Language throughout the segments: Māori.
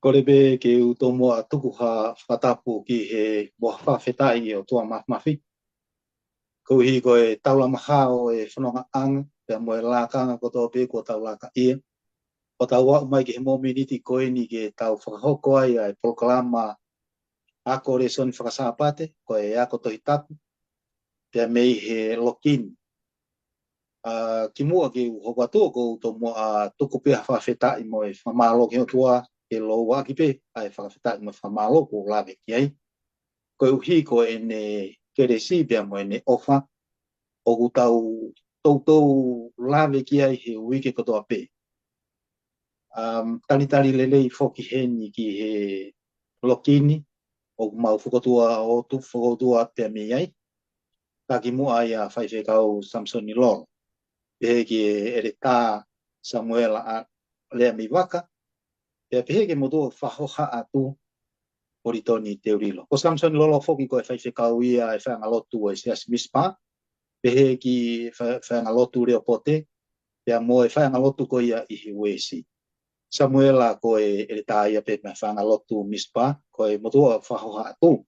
Ko le be ke u tō mua tuku ha whakatapu ki he mua whawhetai o tua mawhi. Ko hi ko e taula maha o e whanonga anga, pia mo e lākanga ko tō pe ko tau lāka ia. O tau wau mai ki he mominiti ko e ni ke tau whakahoko ai ai proklama a ko re soni whakasāpate, ko e ako tohi tapu, pia mei he lokini. Ki mua ki hoko atua ko tō mua tuku pia whawhetai mo e whamalo ki o tua ke lo wa ki pe ai whakawhita i whamalo ko lawe ki ai. Ko uhi ko e ne kere si pia mo e ne ofa o ku tau lawe ki ai he wike kotoa pe. Tani lelei foki heni ki he lokini o mau whukotua o tu whukotua pia me ai. Ka ki mua ai a whaife kau Samsoni Lolo. Pehe ki ere tā Samuela a lea mi waka. Pehe ke motua whahoha atu Oritoni Teurilo. Ko Samson Lolo foki ko e whaife kau ia e whaanga lotu o e seas mispa. Pehe ki whaanga lotu reo pote. Pea mo e whaanga lotu ko ia i he wesi. Samuela ko e tā ia pe me whaanga lotu mispa. Ko e motua whahoha atu.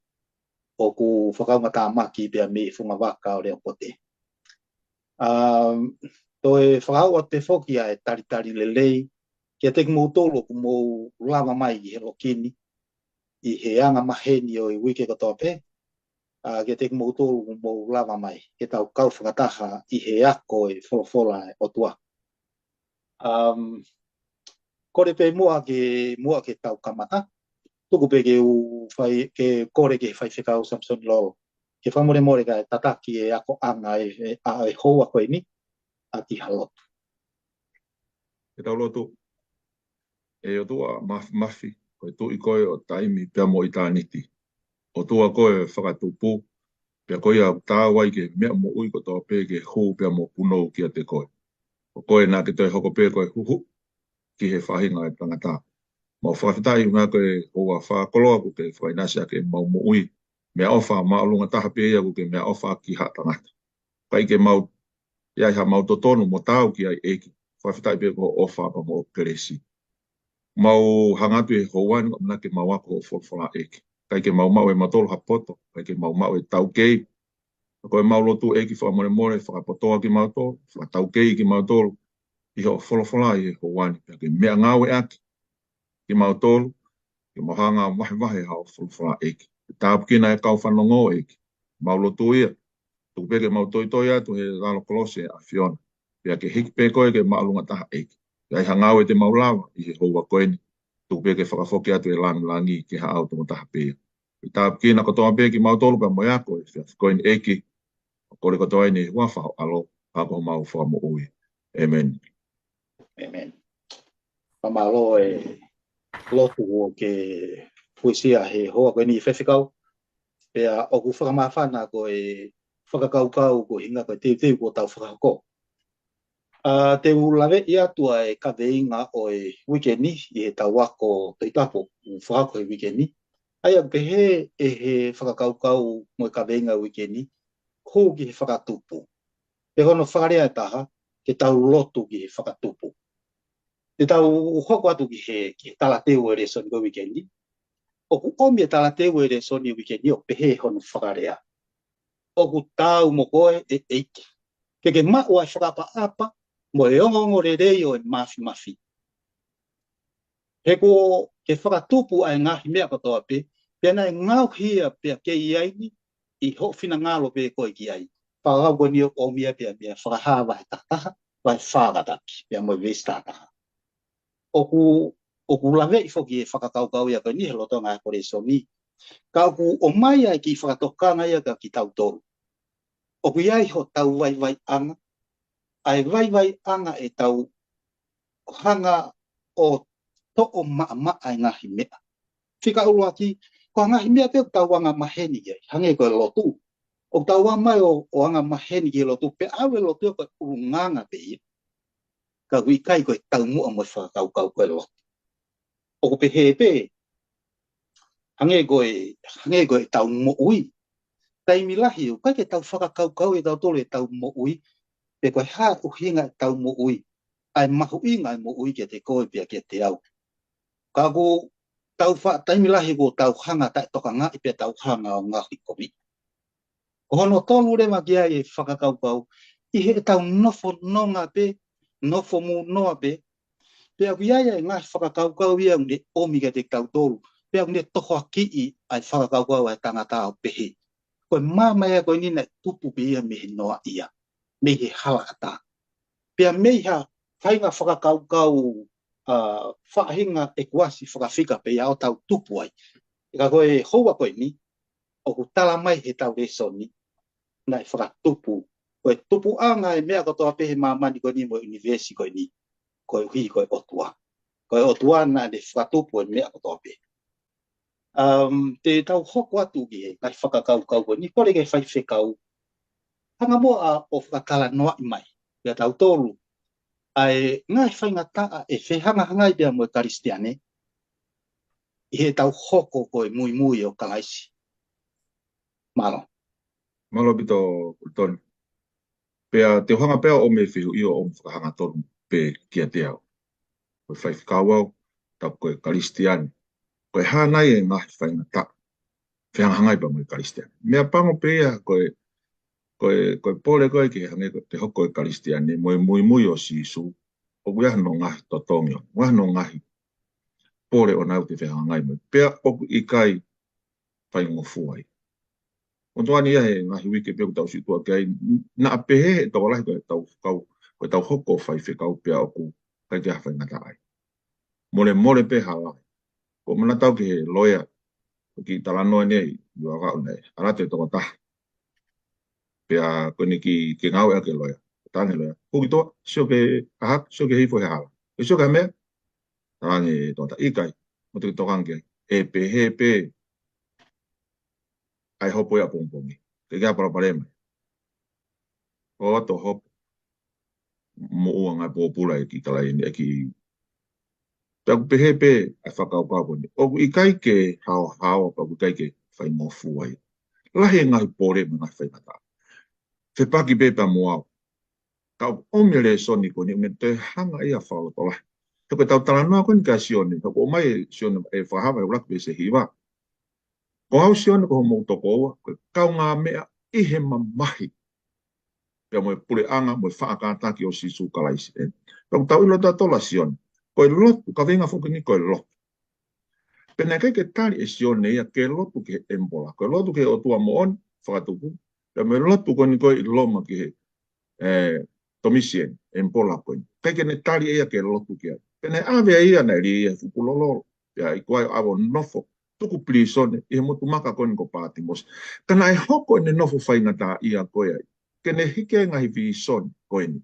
O ku whakaunga tā maki pea me whunga waka o reo pote. To e whakau a te foki a e taritari lelei. Kia te kumutolo ku mou lava mai i he lokini. I he anga maheni o i wike katoa pe, ke te kumoutou mou lava mai, ke tau kau whakataha i he ako i wholofola o tua. Kore pe mua ke tau kamata, tuku pe ke kore ke whai whekau Samson Lolo. Ke whamore more ka e tataki e ako anga e hou ako e ni, a ti halotu. E tau lotu, e o tua mafi, ko e tu i koe o taimi pia mo i tāniti. O tua koe whakatupu, pia koe a tāwai ke mea mo ui ko tō pē ke hū pia mo punou kia te koe. O koe nā ke toi hoko pē koe huhu, ki he whahinga e tangata. Mau whakawhitai ngā koe hoa whakoloa ku ke whainasi a ke mau mo ui. Mea ofa maalunga taha pē ia ku ke mea ofa ki ha tangata. Kai ke mau, iai ha mau totonu mo tāu ki ai eki. Whakawhitai pē ko ofa pa mo keresi. Mau hangatu e houani o mna ke mau ako o wholwhola eki. Kai ke mau e matolo hapoto, kai ke mau e tau kei. Koe mau lotu eki whamore more, whakapotoa ki mau tolo, whakatau kei ki mau tolo. Iho wholwhola i e houani, kai ke mea ngāwe aki ki mau tolo, ke mau hanga wahe hao wholwhola eki. Tāpu kina e kau whanongo eki. Mau lotu ia, tuku peke mau toi atu he lalo kolose a Fiona. Pea ke hiki pe koe ke maalunga taha eki. Ai hangawe te maulawa i he hoa koeni. Tuku peke whakafoki atu e langi ke ha auto mo taha pea. I tāpu kina kotoa peki mau tolu pa mo yako e whia koeni eki. Kore kotoa ni wafa alo ako mau wha mo ui. Amen. Amen. Pamalo e lotu o ke puisia he hoa koe ni whewhikau. Pea o ku whakamawhana ko e whakakaukau ko hinga ko te ko tau whakako. Te ulawe i atua e ka veinga o e wikeni i he tau wako te tapo whakako e wikeni. Aia pehe e he whakakaukau mo e ka veinga wikeni ko ki he whakatupu. Pe hono whakarea e taha ke tau lotu ki he whakatupu. Te tau hoko atu ki he talateu e resoni ko wikeni. O ku omi e talateu e resoni wikeni o pehe hono whakarea. O ku tau mo koe e eiki. Ke mau ai whakapa mo e ongo rei o e mafi. He ko ke whakatupu ai ngahi mea katoa pe, pena e ngau hia pia ke iaini i ho fina ngalo pe koe ki ai. Whakau ko ni o mia pia whakahawa he tataha, vai whakataki pia mo e vestataha. O ku lawe i whoki e whakakaukau ia ka ni he loto ngā kore somi. Ka ku o mai ai ki whakatokanga ia ka ki tau toru. O ku iai ho tau vai anga, ai vai anga e tau hanga o to'o maa ai ngahi mea. Whika ulu aki, ko ngahi mea te tau anga maheni ai, hange ko e lotu. O tau mai o anga maheni ki lotu, pe awe lotu ko urunganga pe ia. Ka kui kai ko e tau mua mo whakakau ko e lotu. O ko pe he pe, hange ko e tau mo ui. Taimi lahi o, kai ke tau whakakau e tau tole e tau mo ui, pe koe haa uhinga e tau mo ui. Ai mahu inga e mo ui ke te koe pia ke te au. Ka ku tau fa tai milahi go tau hanga tai toka nga ipe tau hanga o nga hikomi. Hono tolu le magia e whakakaukau i he tau nofo nonga pe, nofo mu noa pe, pe aku iaia e ngai whakakaukau ia unde omiga te tau tolu, pe aku ne toko aki i ai whakakaukau ai tangata o pehe. Koe mamaya koe nina tupu pe ia me he noa ia, me he halakata. Pe a meiha whainga whakakaukau whahinga e kuasi whakawhika pe ia o tau tupu ai. Ika koe houa koe ni, o ku tala mai he tau reso ni, nai whakatupu. Koe tupu anga e mea katoa pehe mamani koe ni mo universi koe ni, koe hui koe otua. Koe otua na ne whakatupu e mea katoa pehe. Te tau hoko atu ki he, nai whakakaukau koe ni, kore ke whai whekau. Hanga moa o whakatala noa i mai, pia tau tolu. Ai ngai whainga taa e whehanga hangai pia mo e karistiane, i he tau hoko koe mui mui o kalaisi. Mano. Malo bito Tony. Pea te hanga pea o me whihu i o whakahanga tonu pe kia te au. Koe whai whikawau, tau koe karistiane. Koe hānai e ngahi whainga ta. Whihanga hangai pa mo e karistiane. Mea pango pea koe pole koe ke hange te hoko e karistiane, mo e mui mui o sisu. O kuiah no ngahi totongi o. Ngahi no ngahi pole o nau te whihanga hangai mo. Pea oku i kai whaingo fuai. O toani ia he ngahi wike pia ku tau situa kai na apehe he tau alahi koe tau hoko whai whikau pia oku kai te hawhai ngata ai. Mole pe hala. Ko mana tau ki he loia ki talanoa nei i waka o nei. Arate toko taha. Pia koe ni ki ngau ea ke loia. Tange loia. Kuki toa, sio ke ahak, sio ke hifo he hala. E sio ke mea, tange toa ta ikai. Mo te tokange. E pe he pe ai hopo ia pongpongi. Ke kia paraparema. O ato hopo. Mo ua ngai pōpula e ki talai e ki pia ku pehe pe ai whakaukau kone. O i kai ke hao pa ku kai ke whai ngofu ai. Lahe ngai pōre me ngai whai ngata. Whepaki pe pa moao. Kau omele soni kone me te hanga ia whao tola. Te koe tau talanoa kone ka sione. Ka ko mai sione e whahawa e ulak pe se hiwa. Ko hau sione ko homo toko oa. Kau ngā mea ihe mamahi. Pia mo e pule anga mo e whaakataki o sisu kalaisi. Kau tau ilo ta tola sione. Koe lotu, ka venga foki ni koe lotu. Pena kai ke tari e sione ia ke lotu ke embola. Koe lotu ke o tua moon, whakatupu. Pea me lotu koe ni koe i loma ki he tomisien, embola koe. Kai ke ne tari ia ke lotu ke. Pena ave ia na ri ia fukulolo. Pea i koe awo nofo. Tuku plisone, i he motu maka koe ni ko pātimos. Kana e hoko ne nofo whaingata ia koe ai. Kene hike ngahi vi son koe ni.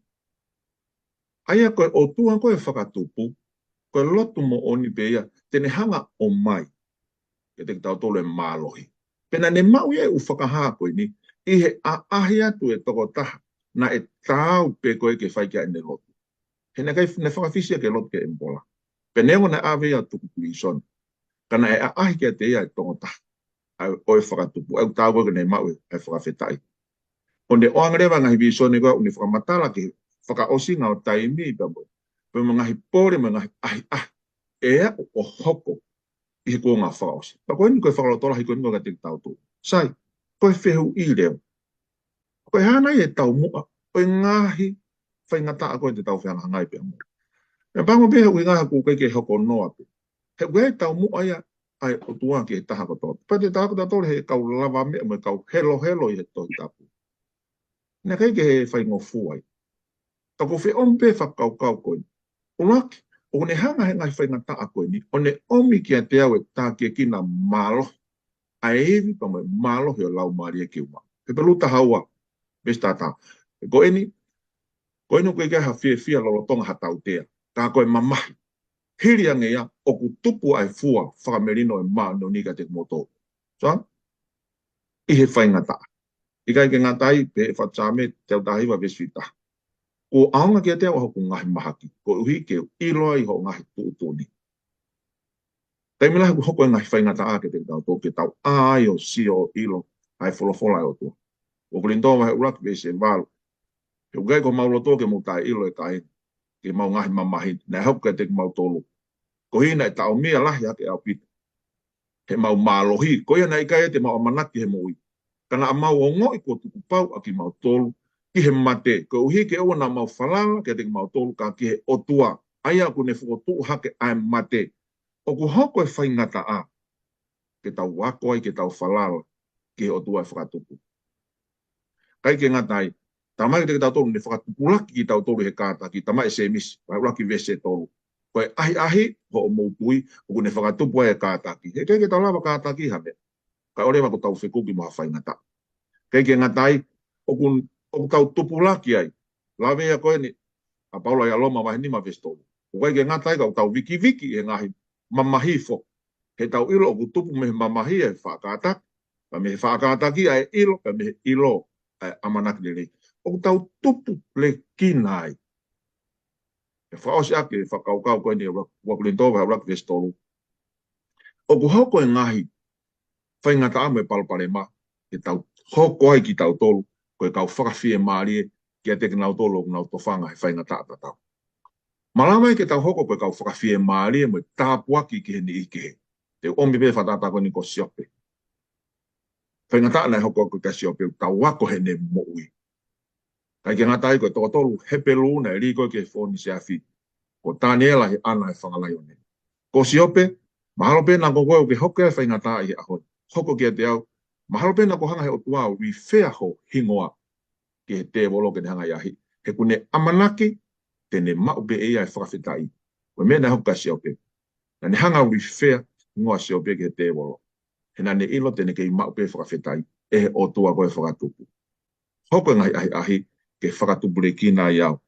Aia koe o tua koe whakatupu, koe lotu mo oni pe ia, tene hanga o mai, e te tau tolu e mālohi. Pena ne mau ia u whakahaa koe ni, i he ahi atu e toko taha, na e tau pe koe ke whaikia ene lotu. He ne kai ne whakawhisia ke lotu ke embola. Pena eo na awe ia tuku plisoni, kana e ahi ke te ia e toko taha, o e whakatupu, au tau koe ne mau e whakawhetai. O ne oangarewa ngahi visoni koe, uni whakamatala ke whakaosi ngau taimi pa mo. Pe mo ngahi pōre, mo ngahi ea o hoko i he kua ngā whakaosi. Pa koe ni koe whakalotola hi koe ni koe ka te tau tō. Sai, koe whehu i reo. Koe hana i e tau mua, koe ngahi whaingata a koe te tau whenga hangai pe mo. Me pango pe hui ngaha kua ke hoko noa pe. He koe tau mua ia, ai o tua ki he taha kotoa. Pa te taha kotoa he kau lava mea, mo kau helo i he tohi tapu. Nā kai ke he whaingo fuai. Ka ko whi ompe whakau koe. Uraki, o ne hanga he ngai whainga taa koe ni, o ne omi kia te au e tā kia kina mālo. A evi pa mai mālo he o lau maari e ki uma. He peluta haua, mesta tā. Ko eni koe kia ha fia lolotonga hatau tea. Tā koe mamahi. Hiri ange ia, o ku tupu ai fua whakamerino e maa no nika te moto. So, i he whainga taa. I kai ke ngā tai, pe e whatame, teo tahiwa veswita. Ko aonga kia te o hoku ngahi mahaki. Ko uhi ke iloa i ho ngahi tuutuni. Tai mila ku hoko e ngahi whaingata a ke te tau tō ke tau ai o si o ilo ai wholofola o tō. O kulintoa wahe urak ve se walo. Ke ugai ko maulo tō ke mutai ilo e kai. Ke mau ngahi mamahi. Nai hoku ke te mau tōlu. Ko hina e tau mia lahi ake au pita. he mau malohi, koia na ikai te mau amanaki he moi. Kana mau ongo i ko tuku pau a ki mau tolu, ki he mate, ko uhi ke oa na mau falanga, ke te mau tolu ka ki he otua, aia ku ne fuko hake ai mate, o ku hoko e whai ngata a, ke tau wako ai ke tau falala, ki he otua e whakatupu. Kai ke ngatai, tamai ke tau tolu ne whakatupulaki ki tau tolu he kāta, ki tamai se mis, vai ulaki vese tolu. Koe ahi ho o moupui, o ku ne whakatupu ai e kāta ki. He ke tau lava kāta ki hame, kai ore wako tau whikuki maha whai ngata. Kei ke ngatai, o tau tupulaki ai, lawe ia koe ni, a paula ia loma wahi ni ma vestolu. O kei ke ngatai, kau tau wiki e ngahi, mamahi fo. He tau ilo o ku tupu me mamahi e whakatak, ka me whakataki ai ilo, ka me ilo amanaki le rei. O tau tupu le kina ai. E whaosi ake, whakaukau koe ni wakulintowa rak vestolu. O ku hoko e ngahi, whaingata ame palpare ma, e tau hoko ai ki tau tolu, koe kau whakawhie maari ki a teke nau tolu o nau tofanga he whaingata ata tau. Malamai ke tau hoko koe kau whakawhie maari mo tāpuaki ki he ni ike he. Te omi pe whatata koe ni ko siope. Whaingata ana hoko koe ka siope, tau wako he ne moui. Kai ke ngatai koe toko tolu hepe luna e li koe ke whoni se awhi. Ko tāniela he ana e whangalai o ne. Ko siope, mahalo pe na ko koe o ke hoko e whaingata i ahon. Hoko ki a te au, mahalo pe na ko hanga he o tuau, ri whea ho hingoa ki he te wolo ke ne hanga iahi. He kune amanaki, tene mau pe e ai whakawhitai. Koe mena hoka siope. Na ne hanga ri whea ngoa siope ki he te wolo. He na ne ilo tene kei mau pe whakawhitai. E he o tua koe whakatupu. Hoko ngai ahi ke whakatupu le kina i au.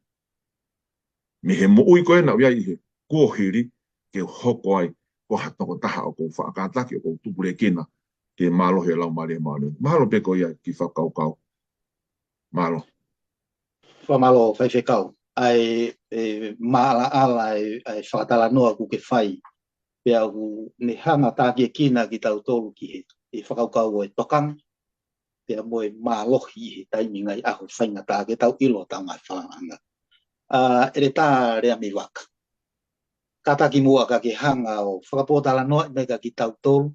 Me he moui koe na uia i he kuohiri ke hoko ai ko hatoko taha o ko whakataki o ko tupu le kina ke malo he lau mare mare. Mahalo pe ko ia ki whakaukau. Malo. Whamalo whaiwhekau. Ai maala ala ai whakatala noa ku ke whai. Pea ku ne hanga tākia kina ki tau tolu ki he. E whakaukau o e tokang. Pea moe mālohi he taimi ngai ahu whainga tā ke tau ilo tau ngai whanga. Ere tā rea mi waka. Kataki mua ka ke hanga o whakapōtala noa i mega ki tau tolu.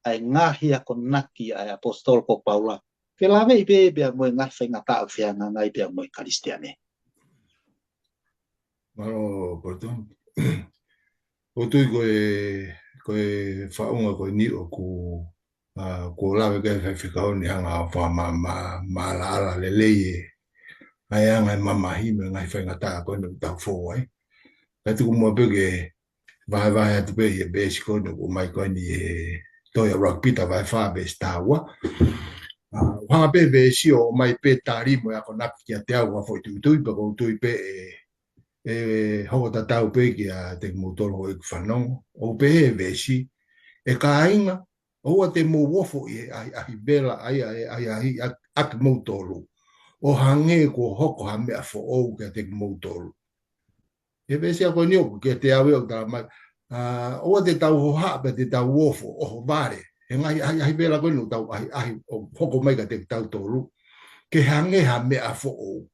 Ai ngahi a konaki ai apostol ko Paula. Ke lawe i bea moe ngai whainga tā whianga ngai bea moe karistiane. Malo portón. Otui koe whaunga koe ni o ko lawe kai whaiwhikau ni hanga wha ma ala le leie. Ai anga mamahi me ngai whaingata koe ni tau fō ai. Kai tuku mua peke vai atu pe e besi koe ni mai koe ni e toia rugby ta vai wha be stawa. Hanga pe besi o mai pe tari mo ako naki ki a te au wafo i tui pa kou tui pe hoko ta tau pe ki a te mutolo ho iku whanongo. O pe e besi e ka ainga o te mo wofo i ahi bela ai ak mutolo. O hange ko hoko ha mea fo ou ke te mutolo. E besi ako ni oku ke te awe o tala mai. O te tau ho hape te tau wofo o ho vare. E ngai ahi bela koe no tau ahi hoko mai ka te tau tolu. Ke hange ha mea fo ou.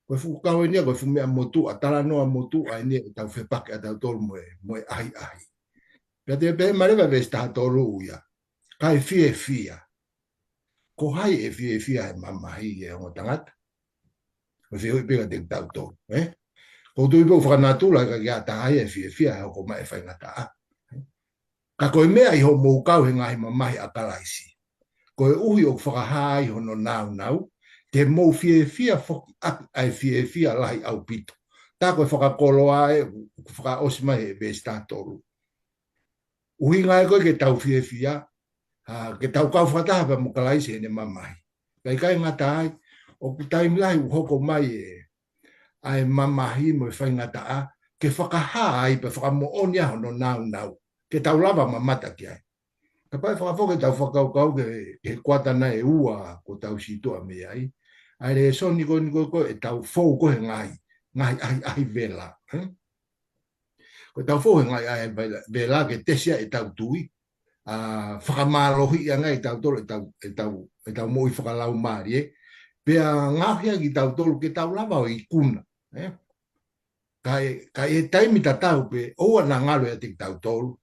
Koe fuku kawe nia koe fu mea motu a tala noa motu a nia e tau whepake a tau tolu moe ahi. Pea te pe marewa vesi taha tolu uia. Kai fia. Ko hai e fia e mamahi e ongo tangata. Koe fia hui peka te tau tolu. Ko tui pō whakanatula ka kia tahai e fia e hoko mai e whaingata a. Ka koe mea i ho moukau he ngahi mamahi a kalaisi. Koe uhi o whakahai hono nau. Te mou fia foki ai fia lahi au pito. Tā koe whakakoloa e whakaosi mai e bēs tātoru. Uhi ngai koe ke tau fia. Ke tau kau whataha pa mokalaisi e ne mamahi. Kai ngata ai, o ku taimi lahi uhoko mai e ai mamahi mo e whaingata a, ke whakaha ai pa whakamooni aho no nau. Ke tau lava mamata ki ai. Ka pai whakafoke tau whakaukau ke kuatana e ua ko tau situa me ai. Ai re so niko e tau fōu kohe ngai ahi vela. Ko tau fōu ngai ahi vela ke tesia e tau tui. Whakamalohi ia ngai tau tolu e tau moi whakalau maari e. Pea ngahia ki tau tolu ke tau lava o i kuna. Kai e taimi ta tau pe oua na ngalo e te tau tolu.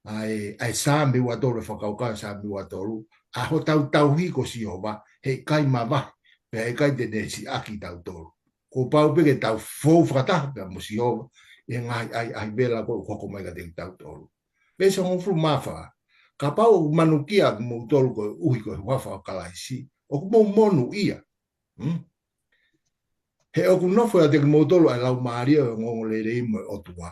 ai sami wa tolu whakauka sami wa tolu a ho tau hi ko si ova he kai mava pe he kai de si aki tau tolu ko pau pe ke tau fo frata pe mo si ova e ai bela ko mai ka de tau tolu pe so un flu mafa ka pau manukia mo tolu ko uhi ko wa fa kalaisi o ko monu ia he o ku no foi te mo tolu ai lau maria ngole le mo o tua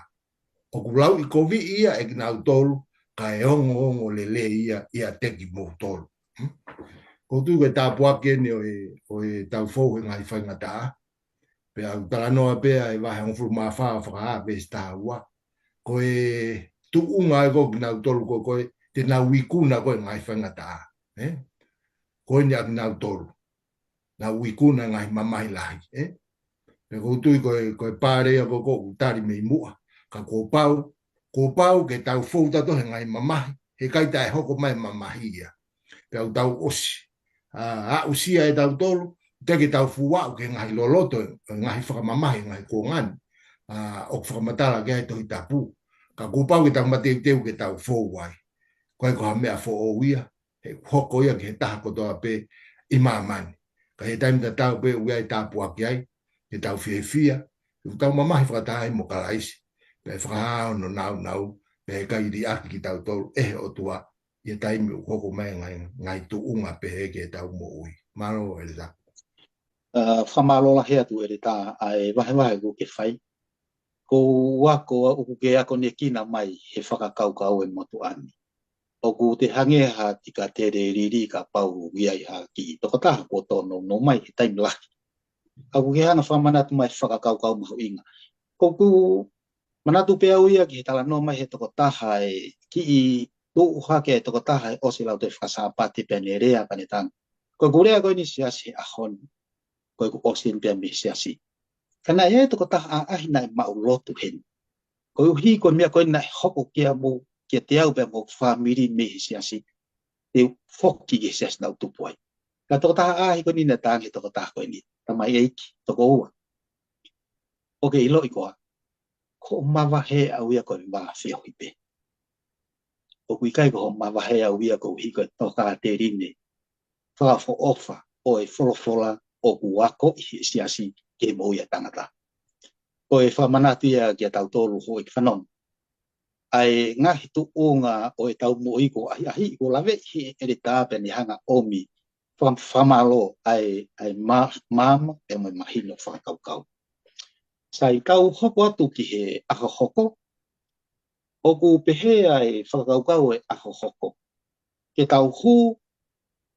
o ku lau I kovi ia e na tolu ka e ongo lele ia teki mo tolu. Ko tu ke tā pua kene o e tau fōu ngai whainga tā. Pe au tala noa pe ai wahe on furu maa whaa whakaa pe sta ua. Ko e tu unga e koki nau tolu ko e te nau wikuna ko e ngai whainga tā. Ko e ni aki nau tolu. Nau wikuna ngai mamahi lahi. Pe ko tu ko e pārea ko utari mei mua. Ka ko pau ke tau fōu tato he ngai mamahi. He kai tai hoko mai mamahi ia. Pe au tau osi. A usia e tau tolu. Te ke tau fuwa ke ngai loloto. Ngai whakamamahi ngai kōngani. O whakamatala ke hai tohi tapu. Ka ko pau ke tau mateu teu ke tau fōu wai. Koe ko ha mea fō o ia. He hoko ia ke he taha kotoa pe I mamani. Ka he taimita tau pe uia I tapu aki ai. Ke tau fie fia. Ke tau mamahi whakataha mo kalaisi. Pe whakahao no nau. Pe kai ri aki ki tau tolu o tua I taimi o koko mai ngai tu unga pe ke tau mo ui. Maro e la. Whamalo la hea tu e tā ai wahe ko ke whai. Ko wako uku ke ako ne kina mai he whakakaukau e motu ani. Oku te hange ha tika te re riri ka pau wiai ha ki tokotaha ko tono no mai he taimi laki. Aku ke hana whamanatu mai whakakaukau mahu inga. Koku manatu pe au ia ki he tala no mai he tokotaha e ki I tu hake e tokotaha e osi lau te whakasapati pe ne rea ka ne tanga. Ko gurea koe ni siasi ahon. Koe ku osin pe me siasi. Kana ia e tokotaha a ahi nai mau lotu hen. Koe uhi koe mea koe nai hoko kia mo kia te au pe mo whamiri me siasi. Te foki ke siasi nau tupuai. Ka tokotaha ahi koe ni na tangi tokotaha koe ni. Tamai eiki, toko ua. Oke ilo ikoa. Ko mawahe au ia koe waa whio hipe. O kui kai ko mawahe au ia koe uhi koe toka te rine. Whakafo ofa o e wholofola o kuako I siasi ke mo ia tangata. O e whamanatu ia kia tau tolu ho I whanon. Ai ngahi tu unga o e tau mo iko ahi ko lawe hi ere tāpe ni hanga omi. Whamalo ai mama e mo mahino whakaukau. Sai kau hoko atu ki he ako hoko. O ku pehe ai whakaukau e ako hoko. Ke tau hu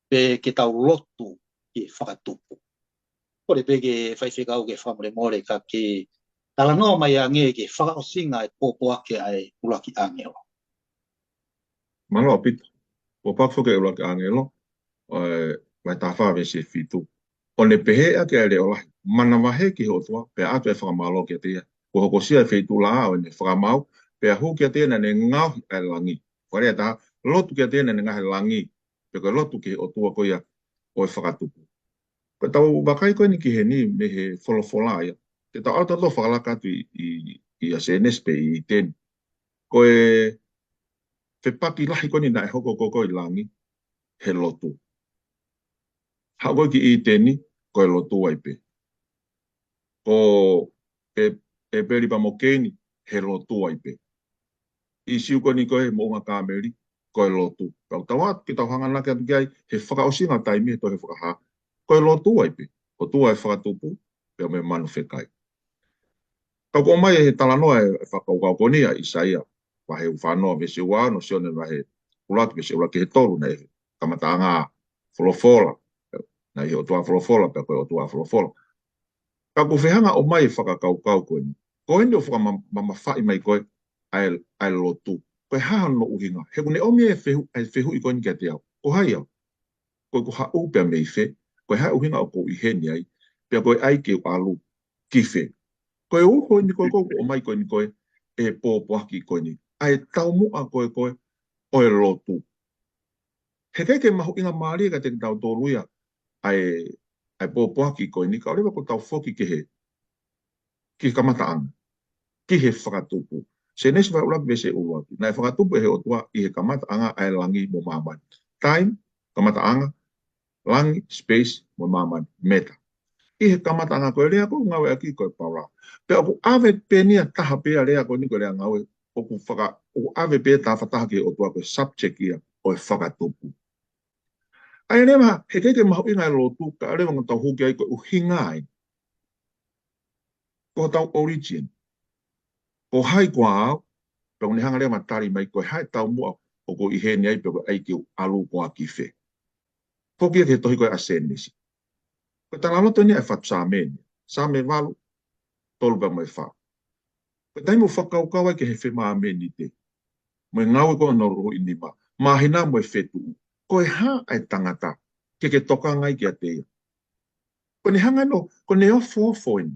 pe ke tau lotu ki whakatupu. Kore pe ke whaiwhikau ke whamore more ka ke tala noa mai a nge ke whakaosinga e pōpua ke ai ulaki angelo. Malo apit. O pakfo ke ulaki angelo. Mai tā whawe se fitu. O ne pehe a ke aere olahi. Mana wahe ki ho tua. Pe atu e whakamalo ke tea. Ko hoko sia e fitu la o ne whakamau. Pe ahu ke tea na ne ngau e langi. Whare ta lotu ke tea na ne ngahe langi. Pe ko lotu ke o tua koia o e whakatupu. Ko tau wakai koe ni ki he ni me he wholofola ia. Te tau auta lo whakalaka tu I a SNS pe I teni. Ko e whepaki lahi koe ni na e hoko koko I langi. He lotu. Hako ki I teni ko e lotu waipe. Ko e peri pa mo keni he lotu waipe. I siu koe ni koe mo unga kāmeri ko e lotu. Kau tawat ki tau hanga nake atu kiai he whakaosinga taimi he to he whakaha. Ko e lotu waipe. Ko tua e whakatupu pe me manu whekai. Kau ko mai he talanoa e whakaukau konia Isaia. Wahe uwhanoa me se wano se one wahe ulaki me se ulaki he toru na e kamatanga wholofola. Na I o tua wholofola pe koe o tua wholofola. Kau ko whehanga o mai e whakakaukau koe ni. Ko ende o whakamamawhai mai koe ai lotu. Koe hahan no uhinga. He kune omi e whehu I koe ni kia te au. Ko hai au. Koe ko hau pia me I whe. Koe hai uhinga o ko I heni ai. Pia koe ai ke alu ki whe. Koe uho ni koe o mai koe ni koe e pōpoaki koe ni. Ai tau mua koe o e lotu. He keke mahu inga maari ka te tau tōruia ai pōpoaki koe ni. Ka orewa ko tau whoki ki he kamataanga. Ki he whakatupu. Senes va ula bese ua. Na whakatupu he o tua i he kamata anga ai langi mo maman. Time, kamata anga, langi, space, mo maman, meta. I he kamata anga koe rea ko ngawe aki koe paura. Pe aku ave pe nia taha pea rea ko ni koe rea ngawe oku ave pe taha whataha ki o tua koe subject ia o e whakatupu. Ai rewa, he keike mahu inga e lotu ka rewa ngatau huki ai koe uhinga ai. Ko tau origin. Ko hai kua au, pe ni hanga rea matari mai koe hai tau mua o ko i he ni ai pe koe ai ki alu kua ki whe. Fokia ke tohi koe asenisi. Koe tala loto ni e whatsameni. Same walu, tolu pe mai wha. Koe taimu whakaukau ai ke he whe maa meni te. Moe ngau e koe noru i nima. Mahina moe whetu. Koe ha ai tangata. Ke toka ngai ki a teia. Koe ni hanga no, koe ne o fōfoini.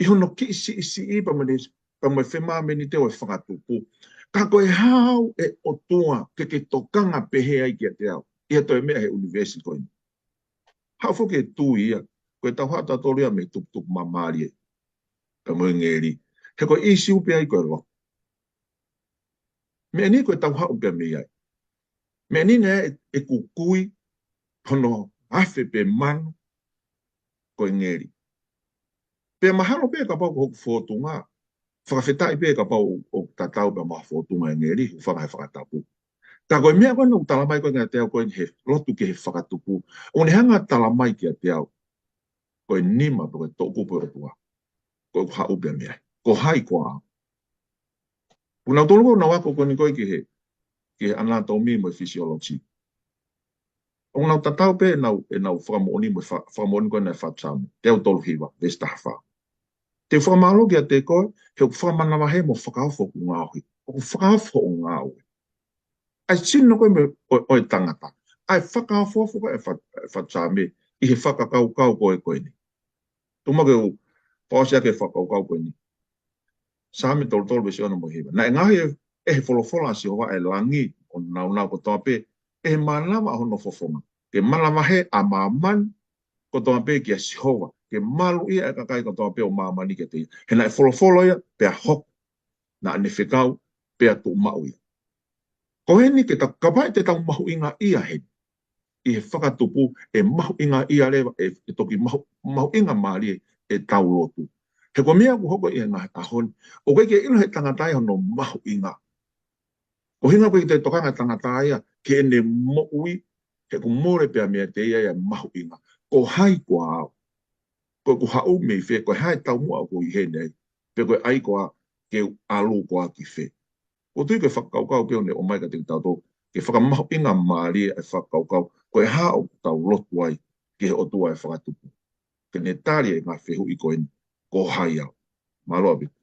I hono ki isi i pa moe whe maa meni te o e whakatupu. Ka koe hao e o tua ke tokanga pehe ai ki a te au. Ia toi mea he university koe. Hao fo ke tu ia. Koe tau hata toria me tuk mamari e. Ka moe ngeri. He koe isi upe ai koe lo. Me ni koe tau hao upe me ai. Me ni ne e kukui hono afe pe manu koe ngeri. Pe mahalo pe ka pau ko fotunga. Whakawhetai pe ka pau o tatau pe maha fotunga e ngeri. Whakahe whakatapu. Ka koe mea koe no talamai koe ngā te au koe he lotu ke he whakatupu. O ne hanga talamai ki a te au. Koe nima koe tōku pe rotua. Koe ha upe mea. Ko hai koa. Puna tolu na wako koe ni koe ki he anatomi mo physiology. O nau tatau pe e nau whakamooni mo whakamooni koe na whatsamu. Te au tolu hiwa, vesta hawha. Te whakamalo ki a te koe, he whakamanawa he mo whakawho ku ngāhui. O whakawho o ngāhui. Ai sino koe me o tangata. Ai whakawho koe e whatsame i he whakakaukau koe ni. Tumake u pāsia ke whakaukau koe ni. Sāme tolu besi ona mo hiwa. Na e ngahi e he wholofola si hoa e langi o nau ko toa pe e manawa hono fofonga. Ke manawa he a maman ko toa pe ki a si hoa. Ke malu ia e kakai ko toa pe o mamani ke te. He na e wholofolo ia pe a hok na ane whekau pe a tu mau ia. Ko heni ke ta kapai te tau mahu inga ia he. I he whakatupu e mahu inga ia lewa e toki mahu inga maari e tau lotu. He ko mea ku hoko ia ngā tahoni. O koe ke ino he tangatai hono mahu inga. Ko hinga koe te tokanga tangatai ia ke ene moui he ku more pia mea te ia mahu inga. Ko hai kua au. Koe ku hau mei whe, koe hai tau mua ko i he nei. Pe koe ai koa ke alu koa ki whe. Ko tui koe whakaukau peo ne o mai ka te tau tō. Ke whakamahu inga maari e whakaukau. Koe hao tau lotu ai ke he otua e whakatupu. Ke ne tāri e ngā whehu i koe ni. Ko hai au. Māroa bitu.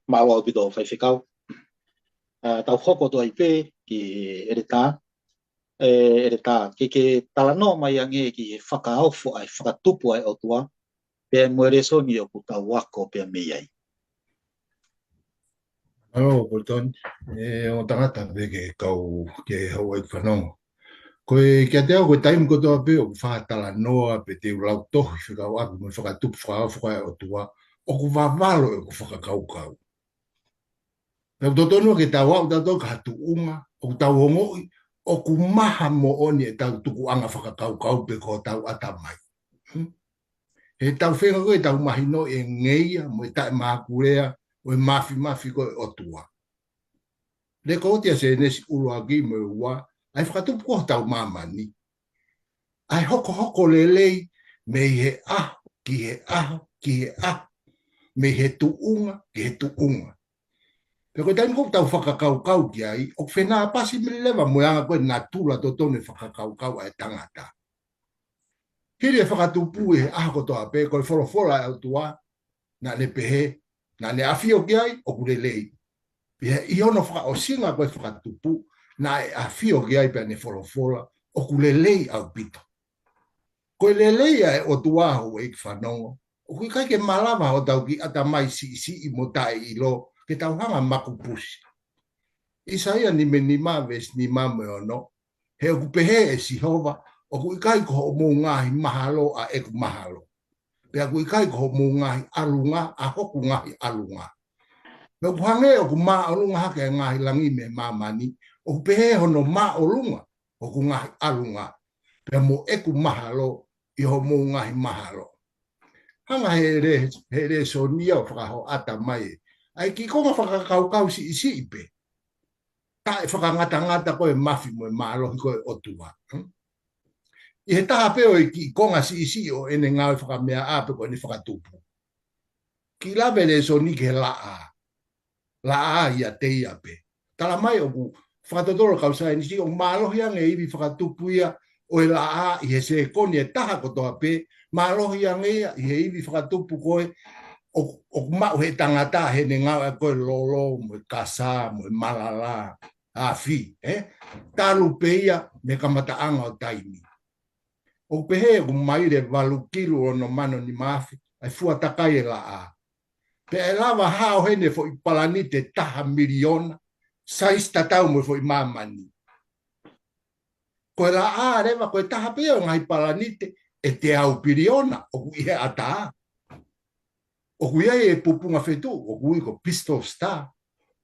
Māroa bitu o whaiwhikau. Tau hoko to ai pe ki ere tā. Ere tā. Ke talano mai ange ki he whakaawho ai, whakatupu ai o tua. Pea mwere soni o ku tau wako pea mei ai. Alo, Bolton. O tangata pe ke kau ke hau ai whanongo. Koe kia te au koe taimu kotoa pe o ku whakatala noa pe te ulau tohi whikau aku mo whakatupu whakaawho ai o tua. O ku wawalo e ku whakakaukau. Pea totonu ke tau au tatou ka hatu unga, o ku tau hongoi, o ku maha mo oni e tau tuku anga whakakaukau pe ko tau atamai. He tau whenga koe tau mahino e ngeia, mo e tae mākurea, o e mafi koe o tua. Le koutia se nesi uruagi mo e ua, ai whakatupu ko tau mamani. Ai hoko lelei, me he aho, ki he aho, ki he aho, me he tuunga, ki he tuunga. Pero taim ko tau whakakaukau ki ai, o whenā pasi me lewa mo anga koe nā tūla totone whakakaukau ai tangata. Hiri e whakatupu e aho kotoa pe, koe wholofola au tua, na ne pehe, na ne awhio ki ai, o kure lei. I ono whakaosinga koe whakatupu, na e awhio ki ai pe ne wholofola, o kure lei au pito. Koe lelei ai o tuahu e ki whanongo, o kui kai ke malawa o tau ki ata mai si i mo tae i lo, ke tau hanga maku pusi. Isaia ni me ni maves ni mame ono, he o kupehe e si hova, o kui kai ko mo ngahi mahalo a eku mahalo. Pea kui kai ko mo ngahi alunga, a hoku ngahi alunga. Me kuhange o ku ma o lunga hake ngahi langi me mamani. O pehe hono ma o lunga. O ku ngahi alunga. Pe mo eku mahalo i ho mo ngahi mahalo. Hanga he re so nia o whakaho ata mai. Ai ki konga whakakau si isi ipe. Ta e whakangata koe mafi mo e maalohi koe otua. I he taha peo i ki konga si isi o ene ngāwe whakamea ape koe ni whakatupu. Ki lawe re so ni ke laa. Laa ia te ia pe. Tala mai o ku whakatotoro kausai ni si o maalohi ange iwi whakatupu ia o e laa i he se koni e taha kotoa pe. Maalohi ange ia i he iwi whakatupu koe o mau he tangata he ne ngāwe koe lolo mo e kasa mo e malala. Afi, talu peia me kamata anga o taimi. O pehe o maire valu kilu o no mano ni mafi, ai fua takai e la a. Pe e lava hao hene fo i palanite taha miliona, sais tatau mo fo i mamani. Ko la a reva ko taha peo ngai palanite e te au piriona o ku ia ata. O ku ia e pupunga fetu, o ku ko pistol star.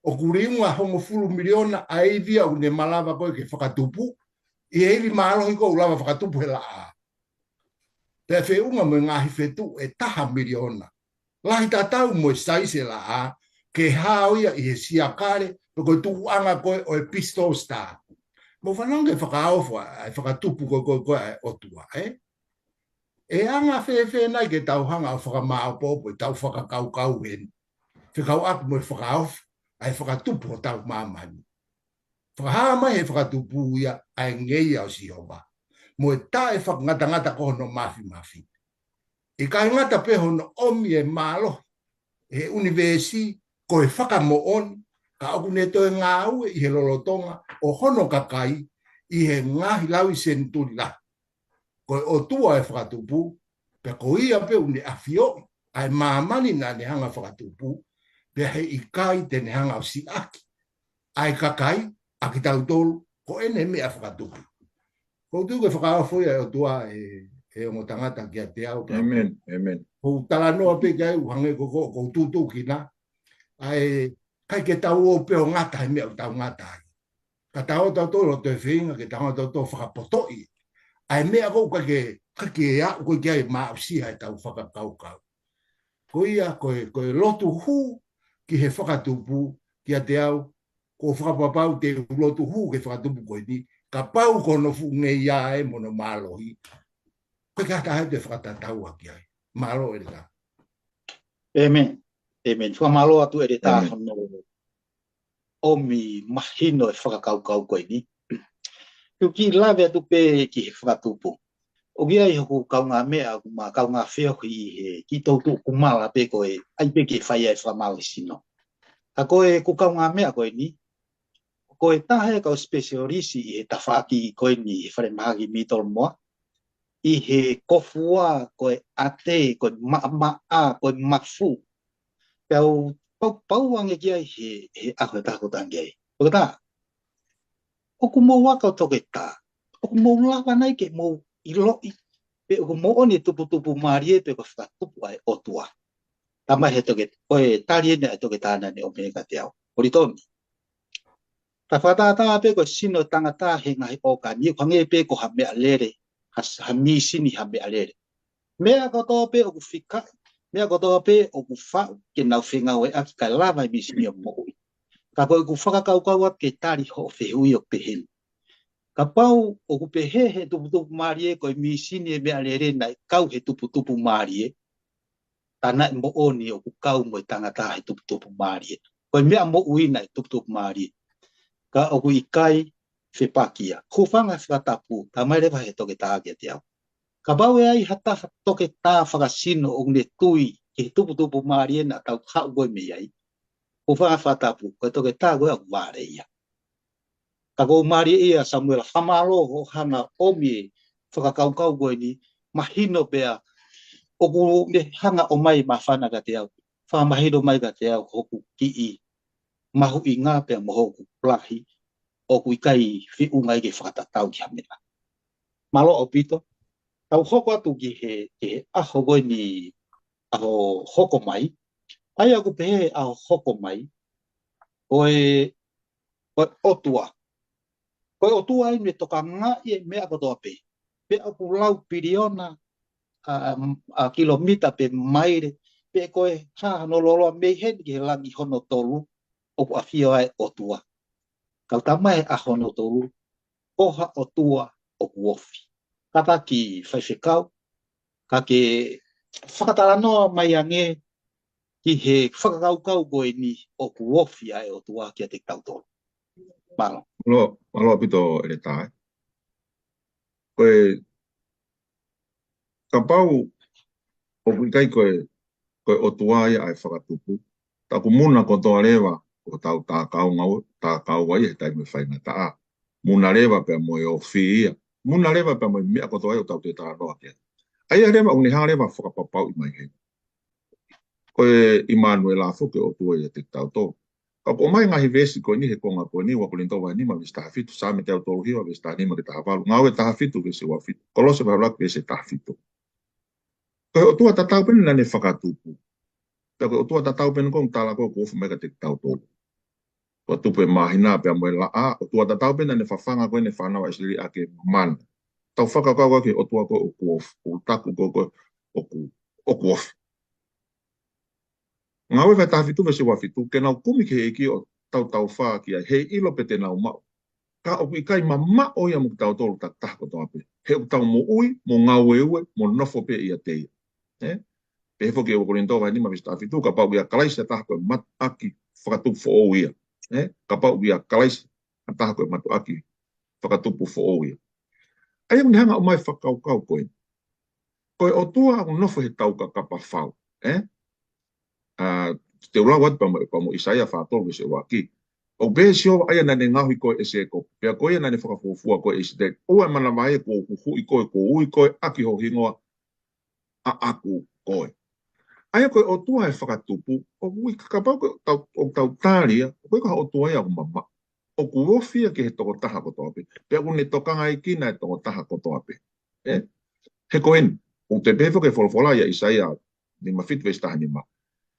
O kuriunga hongo fulu miliona a via o ne malava koe ke whakatupu, i evi maalohi ko ulava whakatupu he laa. Te whiunga mo ngahi whetu e taha miliona. Lahi tatau mo e saise laa, ke haoia i he siakare, pe koe tukuanga koe o e pistol star. Mo whanonge whakaofa, e whakatupu koe otua, E anga whewhe nai ke tauhanga o whakamao popo, tau whakakau hen. Whikau aku mo e whakaofa. Ai whakatupu o tau mamani. Whakahaa mai he whakatupu ia ai ngei au si hoba. Mo e tae whakangatangata ko hono mafi. I kai ngata pe hono omi e malo, e universi ko e whakamoon, ka oku ne toe ngā ue i he lolotonga o hono kakai i he ngahi lawi senturi la. Ko e o tua e whakatupu, pe ko ia pe uni afio, ai mamani na ne hanga whakatupu, pe he i kai tene hanga o si aki. Ai kakai, aki tau tolu, ko ene mea whakatupu. Ko tu ke whakaawhoi o tua e o tangata ki a te au. Amen, amen. Ko tala noa pe kai uhange ko tutu ki na. Ai kai ke tau o pe o ngata he mea o tau ngata. Ka tau tau tolu o te whinga, ke tau tau tolu whakapotoi. Ai mea ko ke e a, ko kia e maa o siha e tau whakakaukau. Ko ia, ko e lotu huu, ki he whakatupu, ki a te au, ko whakapapau te ulotu huu ke whakatupu koe ni, ka pau kono fu ngei ia e mono mālohi. Koe ka tahe te whakatatau aki ai. Mālo e rita. Amen. Amen. Whamalo atu e rita hono omi mahino e whakakaukau koe ni. Ki lawe atu pe ki he whakatupu. O gia i hoku kaunga mea, kuma kaunga wheo ki he ki tautu kumala pe koe, ai pe ki whaia e whamau sino. Ka koe ku kaunga mea koe ni, koe tahe kau specialisi i he tawhaki koe ni he whare mahagi mitol moa, i he kofua koe ate, koe maa, koe mafu. Pau pau ange kia he aho e tako tangiai. Oka ta, oku mo waka o toke ta, oku mo lawa nai ke mo i loi, pe o mo oni tupu marie pe ko whakatupu ai otua. Tama he toke, koe tari ene ai toke tāna ne o mega te au. Horitoni. Ta whatata pe ko sino tangata he ngahi o ka ni kwange pe ko ha mea lere, ha mi sini ha mea lere. Mea koto pe o ku whikai, mea koto pe o ku whau, ke nau whenga oe aki kai lava i mi sini o mo ui. Ka koe ku whakakaukau at ke tari ho whehui o pehelu. Ka pau o ku pehe he tupu marie koe mi sini e mea lere nai kau he tupu marie. Tana e mo oni o ku kau mo i tangata he tupu marie. Koe mea mo ui nai tupu marie. Ka o ku ikai whepakia. Kufanga whakatapu, ta mai rewa he toke tākia te au. Ka pau e ai hata toke tā whakasino o ne tui ke tupu marie na tau hau koe me ai. Kufanga whakatapu, koe toke tā koe au wāre ia. Ka kou marie ia Samuel Hamalo ho hana omi whakakaukau koe ni mahino pea o ku me hanga o mai ma whanaka te au. Whamahino mai ka te au hoku ki i mahu i ngā pea mohoku plahi o ku ikai whiungai ke whakatatau ki hamena. Malo o pito, tau hoko atu ki he aho koe ni aho hoko mai, ai aku pehe aho hoko mai, koe otua. Koe otua i me toka ngā i mea kotoa pe. Pe aku lau piriona a kilomita pe maire. Pe koe ha no loloa mei hen ki he langi hono tolu. Oku a fio ai otua. Kau tamai a hono tolu. Oha otua oku ofi. Kata ki whaiwhekau. Ka ke whakataranoa mai ange ki he whakakaukau koe ni oku ofi ai otua ki a te tautoro. Malo. Malo pito ele tae. Koe ka pau o kai koe o tuai ai whakatupu. Ta ku muna ko toa rewa o tau tā kau wai he tai me whaina taa. Muna rewa pe moe o whia. Muna rewa pe moe mea ko toa o tau te tā roa kia. Aia rewa o ni hā rewa whakapapau i mai he. Koe Immanuel a whuke o tuai e te tau tō. Ka po mai ngahi vesi koe ni he konga koe ni wako linto wai nima visi taha fitu. Sāme te au tōru hiwa visi taha nima ki taha walu. Ngāwe taha fitu visi wa fitu. Kolose waharak visi taha fitu. Koe o tua tatau pene nane whakatupu. Koe o tua tatau pene kong tala koe kuofu mega te tau tōru. Koe tupe mahina pia moe la a. O tua tatau pene nane whawhanga koe ne whanawa isleri ake man. Tau whakakau ke o tua koe o kuofu. O taku koe o kuofu. Ngawe vai taha fitu vese wa fitu. Ke nau kumi ke eki o tau whaa ki ai. He ilo pe te nau mau. Ka oku i kai ma o ia mo tau tōru tak taha kotoa pe. He o tau mo ui, mo ngawe ue, mo nofo pe ia teia. Pe he whoki e wako rintoa vai nima visi taha fitu. Ka pau ia kalaisi a taha koe mat aki whakatupu fo o ia. Ka pau ia kalaisi a taha koe matu aki whakatupu fo o ia. Ai ang hanga o mai whakaukau koe. Koe o tua ang nofo he tau ka kapa whau. Te ula wat pa mo Isaia whātoro vese waki. O be sio aia nane ngahui koe e se ko. Pea koe nane whakafufua koe e se te. Oa mana mai ko hui koe, ko ui koe, aki ho hingoa a aku koe. Aia koe o tua e whakatupu, o ui kakapau koe o tau tāria, koe kaha o tua e au mama. O kuofia ki he toko taha kotoa pe. Pea kune tokanga i kina e toko taha kotoa pe. He koen, o te pefo ke wholwhola ia Isaia, ni ma fitu taha ni ma.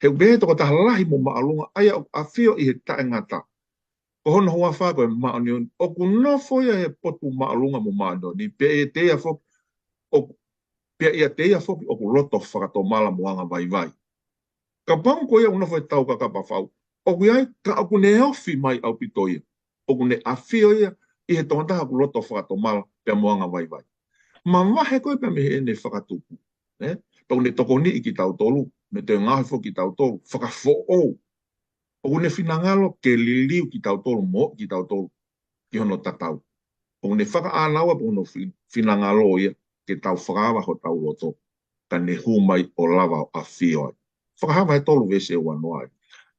He ubehe toko taha lahi mo maalunga, aia a whio i he tae ngata. Ko hono hoa wha koe maanion, o ku nofo ia he potu maalunga mo maanion, ni pe e teia foki, pe ia teia foki, o ku loto whakato mala moanga vai vai. Ka pang koe au nofo e tau ka kapa whau, o ku iai ka au ne ofi mai au pitoia, o ku ne a whio ia, i he tonga ku loto whakato mala pe moanga vai vai. Ma wahe koe pe me he ne whakatupu, pa ku ne toko ni i ki tau tolu, me te ngahi fo ki tau tolu, whakafo ou. O ne whinangalo ke liliu ki tau tolu mo ki tau tolu ki hono tatau. O ne whaka anaua po hono whinangalo ia ke tau whakawa ho tau loto ka ne humai o lava a whioi. Whakahawa he tolu vese o wanoai.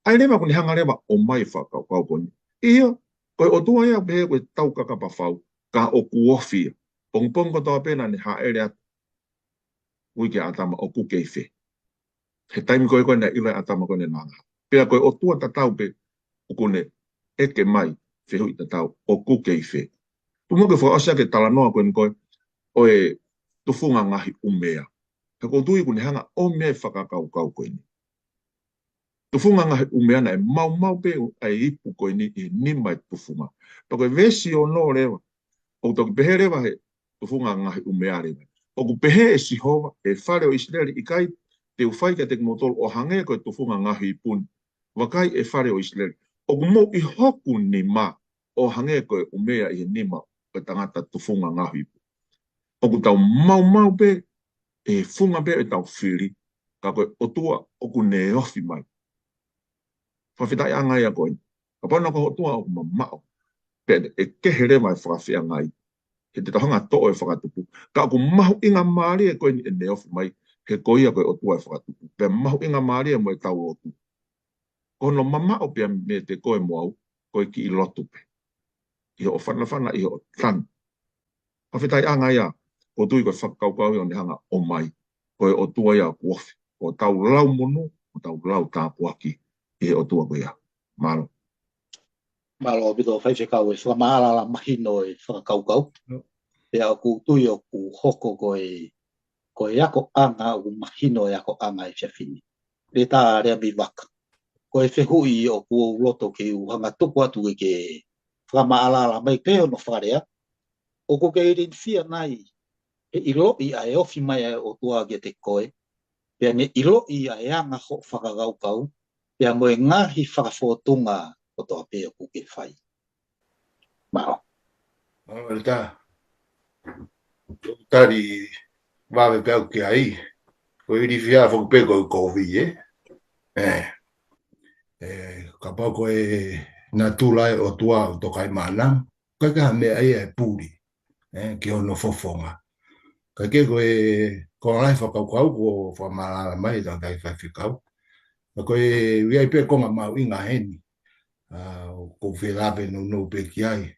Ai lewa ko ne hanga lewa o mai whakau kau koni. Ia, koe o tua ia pehe koe tau kakapa whau ka o kuofia. Pong kotoa pena ne haere atu. Uike atama o kukeife. He taimi koe koe na ila atama koe ne nanga. Pea koe o tua tatau pe o kone eke mai whehu i tatau o kukeife. Tumoke whakaosia ke talanoa koe ni koe o e tufunga ngahi umea. He ko tui kone hanga o mea whakakau kau koe ni. Tufunga ngahi umea na e mau pe ai ipu koe ni i nima e tufunga. Toko e vesi o no rewa. O toki pehe rewa he tufunga ngahi umea rewa. O ku pehe e sihova e whare o Israeli i kai te uwhai ka te kumotolo o hange koe tufunga ngahi i puni. Wakai e whare o Israeli. O ku mo i hoku ni ma o hange koe umea i he nima o tangata tufunga ngahi i puni. O ku tau mau pe e funga pe e tau whiri. Ka koe o tua o ku ne ofi mai. Whawhitai a ngai a koe. Ka pana ko o tua o ku mamao. Pe e kehere mai whakawhia ngai. He te tahanga to e whakatupu. Ka ku mahu inga maari e koe ni e ne ofi mai. He koia koe o tua e whakatupu. Pe mahu inga maari e mo e tau o tu. Kono mamao pia me te koe moau. Koe ki i lotu pe. I o whana i o tan. Hawhitai a ngai a. Ko tui koe whakaukau i o ne hanga o mai. Koe o tua ia kuofi. O tau lau monu. O tau lau tāpuaki. I o tua koe a. Malo. Malo bito whaiwhekau e whamaara la mahino e whakaukau. Pea ku tui o ku hoko koe ako anga o mahino e ako anga e whiawhini. Le tā rea mi waka. ko e whehui o kua uloto ke uhanga tupu atu ke whakamaala mai peo no wharea, o ko ke irin fia nai, e ilo i a e ofi mai o tua ke te koe, pia ne ilo i a e anga ho whakagaukau, pia mo e ngahi whakawhotunga o toa peo ku ke whai. Mao. Alta. Tari vawe peo ki ai. Ko iri fia fo pe ko COVID ka pa ko na tula o tua to kai mana. Ka me ai e puri. Ki ono fofonga. Ka ke ko lai fa ka ko fa mala mai da dai fa fikau. Ko wi pe ko ma winga heni. Ko velave no pe ki ai.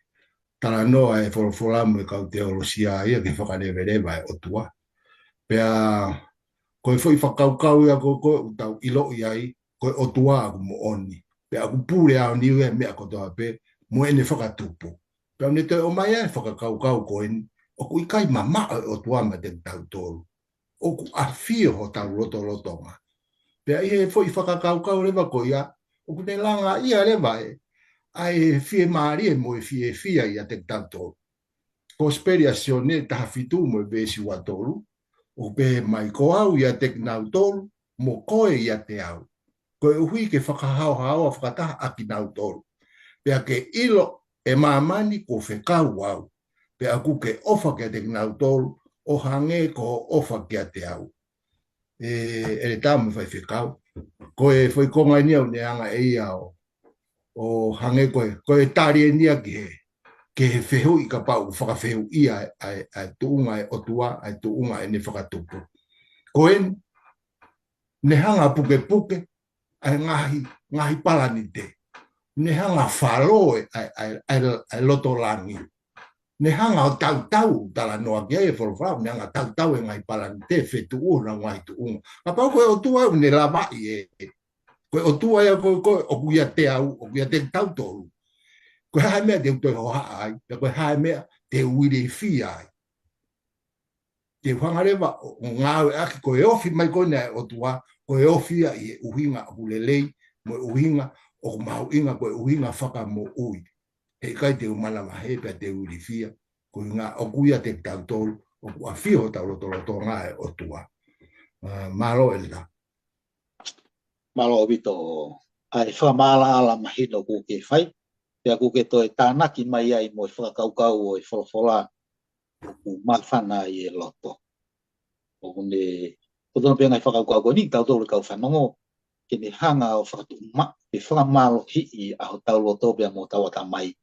Tala no ai for me ka teologia ia ke fa ne vere vai o tua. Pea ko foi whakaukau ia ko tau ilo iai ko o tua mo oni pe aku pure a ni me ko toa pe mo ene whakatupu pe ne te o mai e whakaukau ko en o ku kai mama o tua ma de tau tolu o ku afio ho tau roto ma pe ai foi whakaukau le ba ko ia o ku ne langa ia le vai ai fie mari mo fie ia te tau tolu ko speriazione ta fitu mo be si wa tolu o be mai ko au ia te nau tolu mo koe ia te au. Koe uhui ke whakahau hao a whakataha aki nau tolu. Pea ke ilo e mamani ko whekau au. Pea ku ke ofa ke te nau tolu o hange ko ofa ke te au. E tamu whai whekau. Koe whai konga ni au ne anga e ia o hange koe. Koe tari e nia ki he. Ke he whehu i ka pau whakawhehu ia ai tuunga e otua, ai tuunga e ne whakatupu. Koen, ne hanga puke, ai ngahi palani te. Ne hanga whaloe ai loto langi. Ne hanga o tau tala noa ki e whalwhau, ne hanga tau e ngahi palani te, whetu ua ngahi tuunga. Ka pau koe otua ne lavai e. Koe otua e koe o kuia te au, o kuia te tau tolu. Koe hae mea te utoi ho haa ai, koe hae mea te uire fi ai. Te whangarewa o ngāwe aki koe ofi mai koe nei o tua, koe ofi a i uhinga hulelei, mo uhinga o mau inga koe uhinga whaka mo ui. He kai te umana mahe pia te uire fia, koe ngā o kuia te tautolu, o kua fio tau roto ngāe o tua. Malo elda. Malo vito ai whamala ala mahino ku ke whai. Pea ku ke toi tānaki mai ai mo i whakaukau o i wholawhola ku mawhana i e loto. O kune, o tono pia ngai whakaukau ko ni tau tōru kau whanongo ke ne hanga o whakatu e whakamalo hii a ho tau loto pia mo tawata mai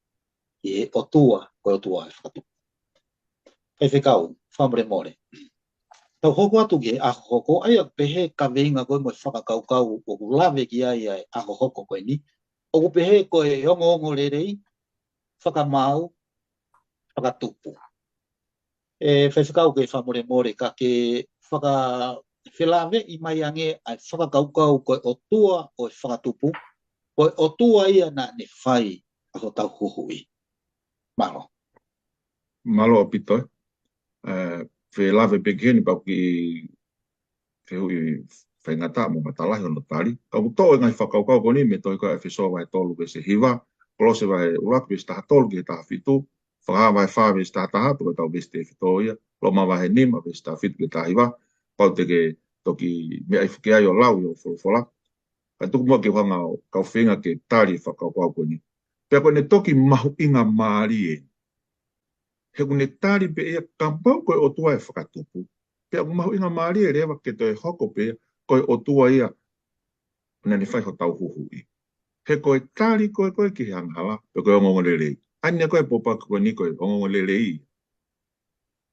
i e otua ko otua e whakatu. Kai whekau, whamre more. Tau hoko atu ke a hoko ai a pehe ka veinga koe mo i whakaukau o ku lawe ki ai ai a hoko koe ni. O ku pehe koe ongo rerei, whakamau, whakatupu. E whewhikau ke whamore ka ke whakawhilawe i mai ange ai whakakaukau koe o tua o e whakatupu, koe o tua ia na ne whai a ho tau huhui. Malo. Malo o pito. Whilawe pekeni pau ki whihui whaingata mo matalahi ono tari. Kau tō e ngai whakaukau koni me toi koe e whesoa vai tolu ke se hiwa, kolose vai uraku e staha tolu ke taha fitu, whakaha vai whawe staha taha tuka tau beste e whito ia, loma vai nima ve staha fitu ke taha hiwa, pau te ke toki mea i whike ai o lau i o wholawhola. Kai tuku mua ke whanga o kau whenga ke tari e whakaukau koni. Pea koe ne toki mahu inga maari e. He kune tari pe ea kampau koe o tua e whakatupu. Pea ku mahu inga maari e rewa ke toi hoko pe koe o tua ia na ne whai ho tau huhui. He koe tari koe ki he anghala pe koe ongongo lelei. Ania koe popa koe ni koe ongongo lelei.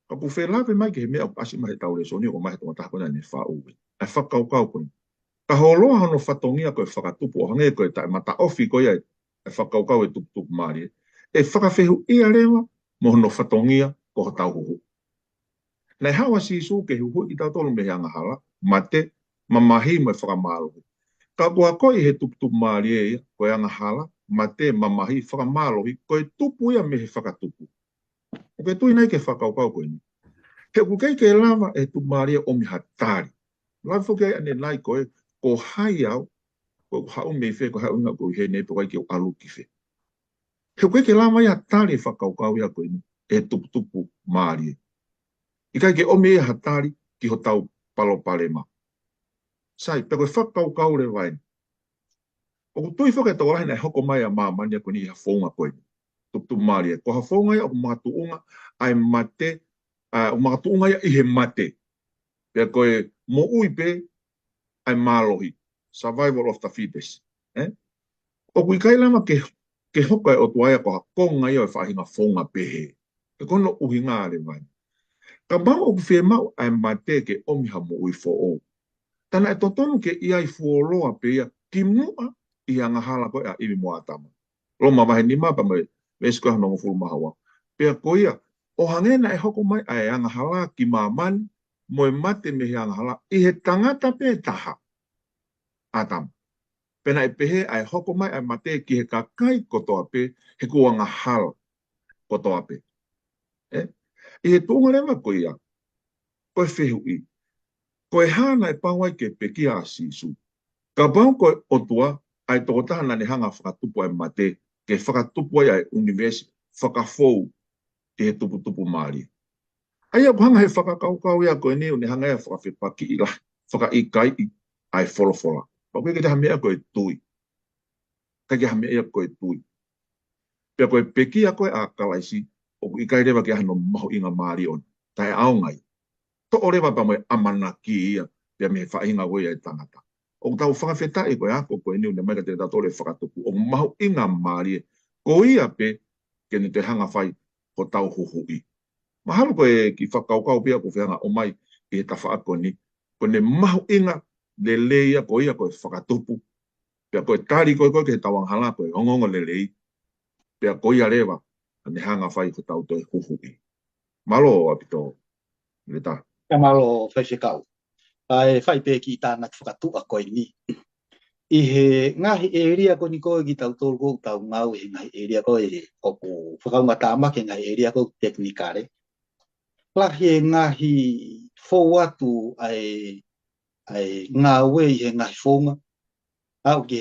Ka pu whelawe mai ke he mea o asi mahe tau le soni o mahe tonga taha koe ne whauwe. Ai whakaukau koe. Ka holoa hano whatongia koe whakatupu o hange koe tae mata ofi koe ai e whakaukau e tuputupu maari. E whakawhehu ia rewa mo hono whatongia ko ho tau huhu. Nei hawa si isu ke huhu i tau tolu me hanga hala, mate, mamahi mo e whakamalohi. Ka kua koe he tuputupu maari e ia, koe anga hala, mate, mamahi, whakamalohi, koe tupu ia me he whakatupu. O ke tui nei ke whakaukau koe ni. Ke kukei ke lava e tupu maari e omi hatari. Lai whuke ane nai koe, ko hai au, ko hau me fe ko hau nga ko he ne po ki alu ki fe he ko ke lama ya tali whakaukau ia ko ini e tupu maari i kai ke ome e hatari ki ho tau palo palema sai pe ko whakaukau le vai o ko tui whaka tau rahi nei hoko mai a mamani ko ni ha fonga ko ini tupu maari ko ha fonga ia o matuunga ai mate o matuunga ia i he mate pe ko e mo ui pe ai malohi survival of the fittest o kui kai lama ke hoka e o tuaia ko ha konga ia e whahinga fonga pehe e kono uhi ngā le vai ka mau o kuwhia mau ai mate ke omiha mo ui fo o tana e totonu ke ia i fuoloa pe ia ki mua i anga hala ko e a imi mua atama lo mamahe ni mapa me esko hanongo fulu mahawa pe a ko ia o hangena e hoko mai ai anga hala ki mamani mo e mate me he anga hala i he tangata pe taha atama pena e pehe ai hoko mai ai mate ki he kakai kotoa pe he kuanga hala kotoa pe i he tūnga rewa ko ia ko e whehu i ko e hana e pawai ke peki a sisu ka bau ko o tua ai toko tahana ne hanga whakatupu ai mate ke whakatupu ai universi whakafou i he tupu maari ai a hanga he whakakaukau ia ko e neo ne hanga e whakawhepaki i la whakaikai i ai wholofola pa koe ke te hamea ko e tui ka ke hamea ia ko e tui pia ko e peki a koe a kalaisi o i kai rewa ke hano maho inga maari on tae aongai to o rewa pa moe amana ki ia pia me whainga koe ai tangata o tau whakawheta e koe ako koe niu ne mai ka te tatore whakatupu o maho inga maari ko ia pe ke ni te hanga whai ko tau huhu i mahalo koe ki whakaukau pia ko whianga o mai i he tawha ako ni ko ne maho inga le leia ko ia koe whakatupu pia koe tari koe ke he tawang hala koe ongongo le lei pia ko ia rewa ne hanga whai ko tau toi huhu i malo apito le ta Ka malo whaiwhekau. Ai whai pē ki tāna whakatua koe ni. I he ngahi e ria ko ni koe ki tau tōru kou tau ngau he ngahi e ria koe oku whakaunga tāma ke ngahi e ria koe teknikare. Lahi e ngahi fōu atu ai ngau e he ngahi fōunga. Au ki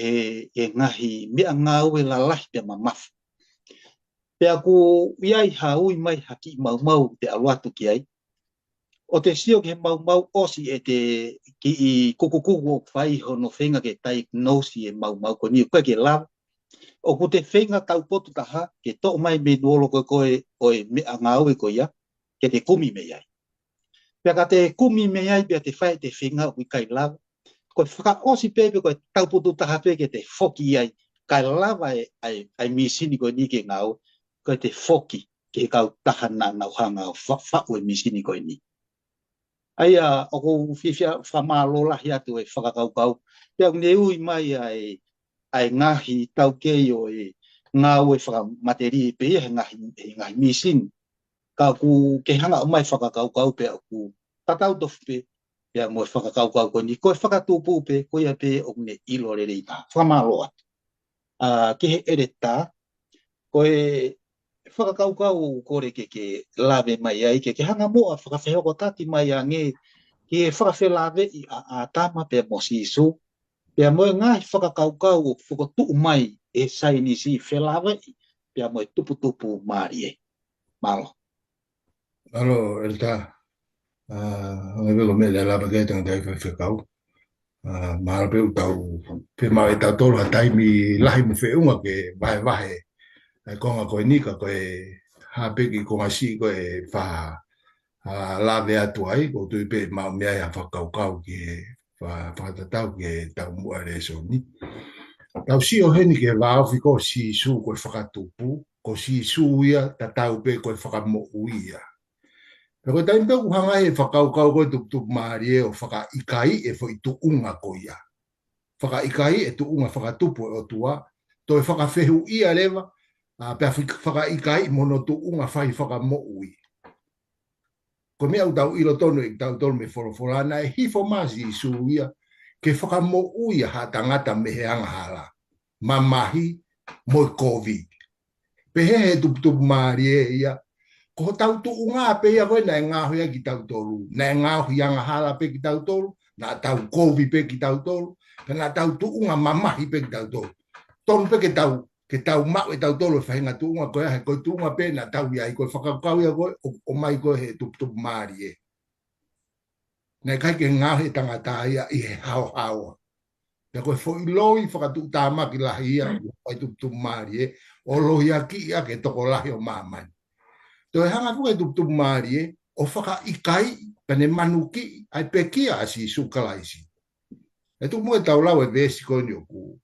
he ngahi mea ngau e la lahi pia mamafu. Pea ku iai haui mai haki mau te aluatu ki ai. O te sio ke mau osi e te ki i kukuku o whai hono whenga ke diagnosi e mau ko ni koe ke lawa. O ku te whenga tau potu taha ke tō mai me nuolo koe o e mea ngau e koe ia ke te kumi me iai. Pea ka te kumi me iai pea te whai te whenga o kai lawa. Koe whaka osi pepe koe tau potu taha pe ke te whoki iai. Kai lawa ai misini koe ni ke ngau. Koe te whoki ke kau taha na hanga o whau e misini koe ni. Aia, o whiwhia whamalola hi atu e whakakaukau. Pea ne ui mai ai ngahi tau kei o e ngau e whakamateri pe he ngahi misini. Ka ku ke hanga o mai whakakaukau pea ku tatau tofu pe pea mo e whakakaukau koe ni. Koe whakatupu pe koe pe o ne ilo re rei tā. Whamaloa. Ke he ere tā. Koe whakakaukau kore ke lawe mai ai ke hanga moa whakawhehoko tati mai a nge ke whakawhe lawe i a tama pe mo sisu pe mo ngai whakakaukau o whakotu mai e saini si whelawe pe mo tupu maari e malo Alo, elta. Ngai velo me le lava ke tang dai whakau. Mahalo pe utau pe mai tau tolu hatai mi lahi mu whiunga ke vahe. Konga koe nika koe hapeki konga si koe wha lawe atu ai ko tui pe mau mea ia whakaukau ki whakatatau ki tau mua re so ni. Tau si o heni ke whaofi ko si su koe whakatupu ko si su ia tatau pe koe whakamo uia. Pe koe taimpe uhanga e whakaukau koe tup maari e o whakaikai e fo i tu unga ko ia. Whakaikai e tu unga whakatupu e o tua to e whakawhehu ia lewa pea whakaikai mono tu unga whai whakamo ui. Ko mea utau ilo tonu i tau tonu me whorofora e hifo masi i suia ke whakamo ui ha tangata me he anga mamahi mo COVID. Pe he tup maari e ia ko tau tu unga pe ia koe na ngāhu ia ki tau tolu. Na ngāhu i anga hala pe ki tau tolu, na tau COVID pe ki tau tolu. Kana tau tu unga mama hi pe tau to. Ton pe ke tau mau e tau tolo whainga tu unga koe he koe tu unga pe na tau ia i koe whakakau ia koe o mai koe he tup maari e. Nei kai ke ngā he tangata ia i he hao hao. Ia koe fo i loi whakatu tāma ki lahi ia i tup maari e o lohi a ki ia ke toko lahi o mamani. Tō e hanga fuka i tup maari e o whaka ikai pene manuki ai pekia asi sukalaisi. E tu mua tau lau e vesi koe ni o ku.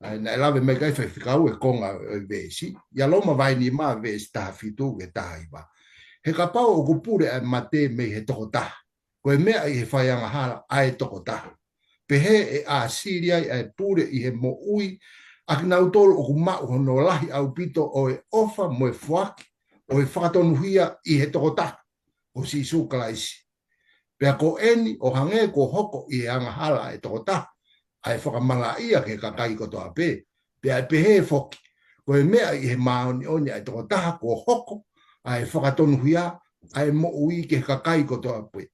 Na e lawe mai kai whaifikau e konga e vesi. Ia loma vai ni maa vesi taha fitu e taha iwa. He ka pau o kupure e mate mei he toko taha. Koe mea i he whaianga hala ai toko taha. Pehe e a Siria e pure i he mo ui. Aki nau tolu o kumau hono lahi au pito o e ofa mo e fuaki. O e whakatonuhia i he toko taha. O si sukalaisi. Pea ko eni o hange ko hoko i anga hala e toko taha. Ai whakamala ia ke kakai ko toa pe. Pea pehe foki. Ko e mea i he maoni oni ai toko taha ko hoko. Ai whakatonuhia ai mo ui ke kakai ko toa pe.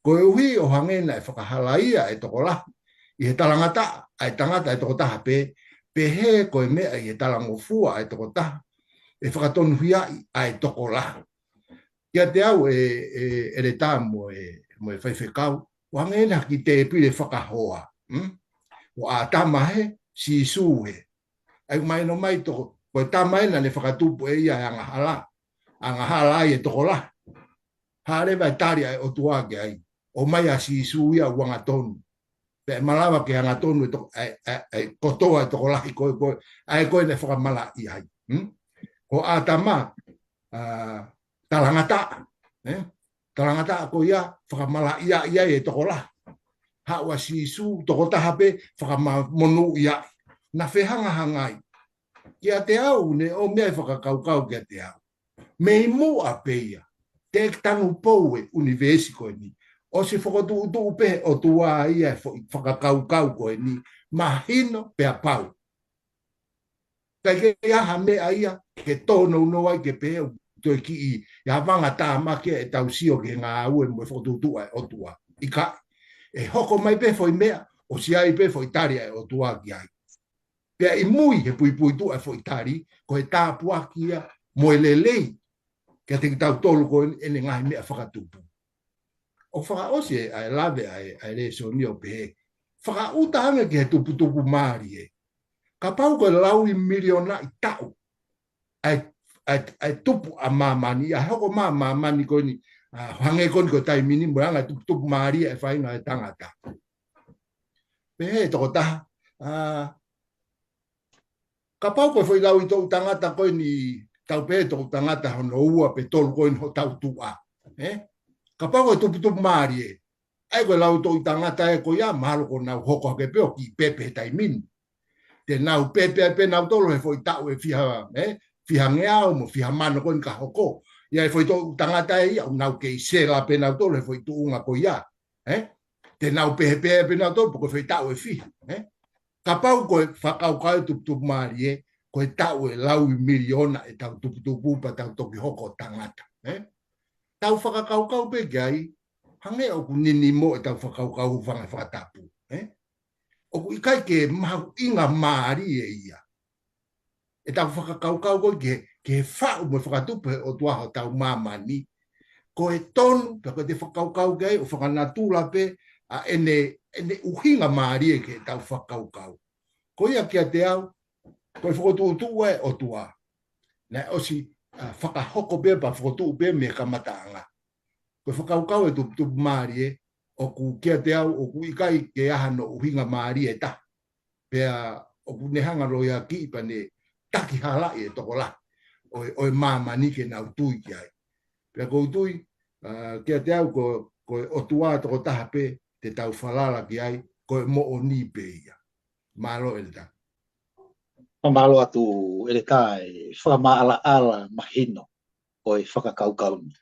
Ko e uhi o hange na e whakahala ia e toko lahi. I he talangata ai tangata e toko taha pe. Pehe ko e mea i he talangofua ai toko taha. E whakatonuhia ai toko lahi. Ia te au e re tā mo e whaiwhekau, wangena ki te pire whakahoa. O a tamahe si suhe. Ai mai no mai toko, koe tamaena ne whakatupu e ia anga hala e toko la. Hare vai tari ai o tuake ai. O mai a si suhe a wanga tonu. Pe malawa ke anga tonu e kotoa e toko lahi koe ai koe ne whakamala i ai. Ko a tama talangata, talangata ko ia whakamala ia e toko la. Hawa sisu toko taha pe whakamonu ia. Na whehanga hangai. Kia te au ne o mea whakakaukau kia te au. Mei mua pe ia. Te tanu pou e universi koe ni. O se whakatu utu pe o tua ia whakakaukau koe ni. Mahino pe a pau. Kai ke aha mea ia ke tono noai ke pe au. Toi ki i wanga tā makia e tau sio ke ngā au e mwe whakatutua e o tua. Ika e hoko mai pe foi mea o si ai pe foi taria e o tua ki ai. Pea i mui he pui tu e foi tari ko e tā puakia mo e lelei ke te tau tolu ko ene ngahi mea whakatupu. O whakaose e lawe ai re so ni o pe. Whakauta hanga ki he tupu maari e. Ka pau ko lau i miliona i tau. Ai tupu a mamani, a hoko mamani ko ni hange kon ko tai mini mo anga tupu maari e whainga e tangata. Pehe toko taha. Ka pau ko foi lau i tau tangata ko ni tau pehe toko tangata hono ua pe tolu ko ni ho tau tua. Ka pau ko tupu maari e. Ai ko lau tau tangata e ko ia mahalo ko nau hoko hake peo ki pepe tai mini. Te nau pepe nau tolu he foi tau e fiha, fiha ngeau mo fiha mano ko ni ka hoko. Ia e foi tau tangata e ia, nau kei sera pe nau tolu he foi tuunga ko ia. Te nau pepe nau tolu ko foi tau e fiha. Ka pau ko whakaukau tupu maari e, ko e tau e lau i miliona e tau tupu pa tau toki hoko tangata. Tau whakaukau pe gai, hange o ku nini mo e tau whakaukau whanga whakatapu. O ku ikai ke mahu inga maari e ia. E tau whakaukau ko ke whau mo whakatupu o tuaho tau mamani. Ko e tonu, pe ko te whakaukau gai, o whakanatula pe, a ene uhinga maari e ke tau whakaukau. Ko ia kia te au, ko e whakotu e o tua. Na osi whakahoko pe pa whakotu pe me kamataanga. Ko e whakaukau e tupu maari e, o ku kia te au, o ku ikai ke ahano uhinga maari e ta. Pea o ku nehanga roia ki pa ne taki hala e toko la. O e mamani ke nau tui ki ai. Pea ko tui, kia te au ko e o tua toko taha pe, te tau whalala ki ai, ko e mo o ni pe ia. Malo e ta. Malo atu ele tai whakamaala ala mahino o e whakakaukau ni.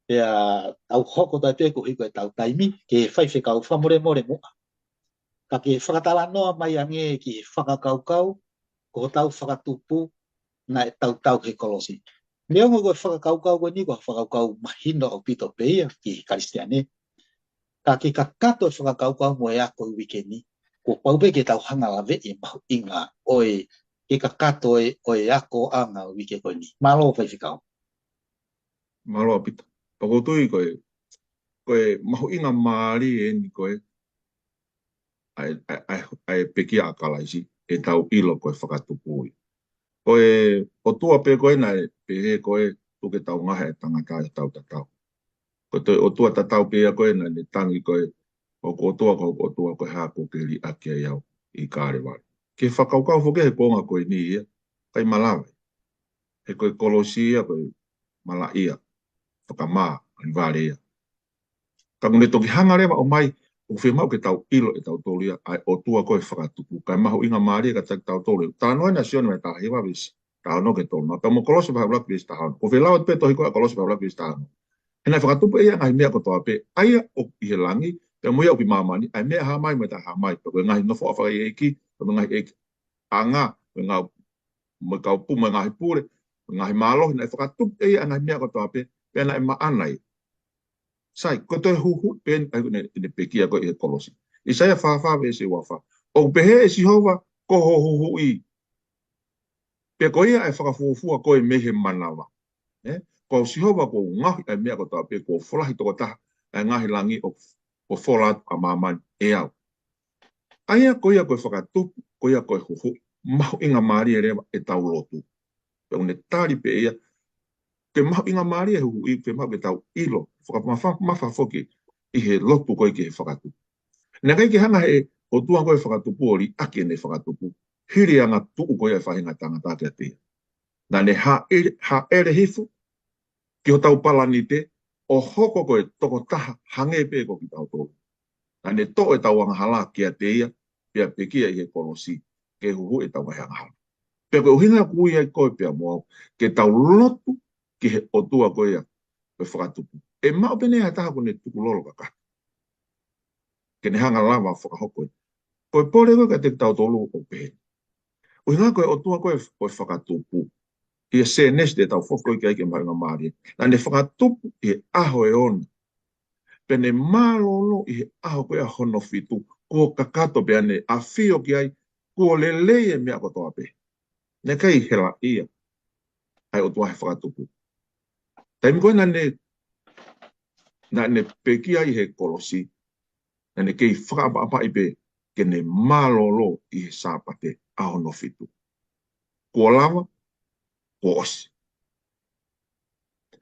Pea tau hoko tai pe ko hiko e tau taimi ke whaiwhekau whamore mua. Ka ke whakatala noa mai ange ki whakakaukau ko tau whakatupu na e tau he kolosi. Mea mo ko whakakaukau ko ni ko whakakaukau mahino o pito pe ia ki Karistiane. Ka ke kakato whakakaukau mo e ako i wikeni. ko pau be ke tau hanga la ve I mau inga oi ke ka kato oi ako anga wi ke ko ni malo fa fikau Malo apita. Pakotui koe mahu inga maari e ni koe ai peki a kalaisi e tau ilo koe whakatupui. Koe o tua pe koe nai pe he koe tuke tau ngahe e tangata e tau tatau. Koe toi o tua tatau pe a koe nai ne tangi koe o tua koe hako ke li aki a iau I kāre wari. Ke whakaukau whoke he konga koe ni ia, kai malawe. He koe kolosia koe mala ia, whakamaa, ani ware ia. Ka ngune toki hanga rewa o mai, o whemau ke tau ilo e tau tōlia, ai o tua koe whakatupu, kai mahu inga maari ka tau tōlia. Tā noe na sione mai tā hewa visi, tā no ke tōna, ka mo kolosi paha ulaki visi tāhano. O whelao te tohi koe kolosi paha ulaki visi tāhano. Hena whakatupu ea ngai mea ko toa pe, aia o ihe langi, pe muia upi mamani, ai mea hamai mai tā hamai, pe koe ngahi nofo a whakai eiki, pe ngahi eiki anga, pe ngau mo kau pu mo ngahi pure, pe ngahi malo, hena whakatupu ea ngai mea ko toa pe, pe na e maanai. Sai, ko toi huhu pen ai ne pekia ko e kolosi. I sai fa ve se wafa. O pehe e si hova ko ho huhu I. Pe ko ia e whakafuafua ko e mehe manawa. Ko si hova ko ngahi ai mea ko ta pe ko folahi toko taha ai ngahi langi o folat a maman e au. Aia ko ia ko e whakatupu, ko ia ko e huhu. Mahu inga maari e rewa e tau lotu. Pe une tari pe ia ke mahu inga maari e huhu I ke mahu ke tau ilo. Whakamafa foki I he lotu koe ke he whakatupu. Nā kai ke hanga he o tua koe whakatupu o li ake ne whakatupu. Hiri anga tuu koe e whahinga tangata te atea. Nā ne ha ere hifu ki o tau palani te o hoko koe toko taha hange pe ko ki tau tōru. Nā ne to e tau anga hala ki a te ia pia pekia I he kolosi ke huhu e tau mai anga hala. Pia koe uhinga kui ai koe pia mua ke tau lotu ki he o tua koe a koe whakatupu. E mao pene a taha kone tuku lolo kaka. Ke ne hanga lava whakahoko. Koe pore koe ka te tau tolu o pehe. O hinga koe o tua koe whakatupu. I a se nes te tau whofkoi ki aike maringa maari. Nā ne whakatupu I he aho e onu. Pene mālolo I he aho koe a hono fitu. Ko kakato pe ane a whio ki ai. Ko lelei e mea kotoa pe. Ne kai hela ia. Ai o tua he whakatupu. Taimi koe nā ne peki ai he kolosi. Nā ne kei whakapa I pe. Ke ne mālolo I he sāpate a hono fitu. Ko lava, ko osi.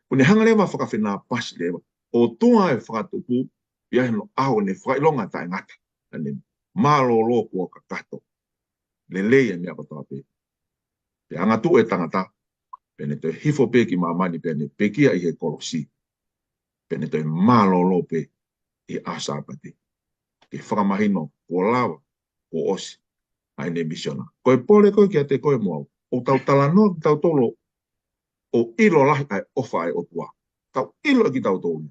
Kune hanga lewa whakawhena pasi lewa. O tua e whakatupu, ia heno aho ne whailonga tae ngata. Ne mālolo kua kakato. Le leia mea katoa pe. Pe angatu e tangata. Pe ne toi hifo pe ki mamani pe ne pekia I he kolosi. Pe ne toi mālolo pe I a sāpate. Ke whakamahino, ko lava, ko osi. Ai ne misiona. Koe pole koe ki a te koe moau. O tau talano, tau tolo, o ilo lahi ai ofa ai o tua. Tau ilo ki tau tolo.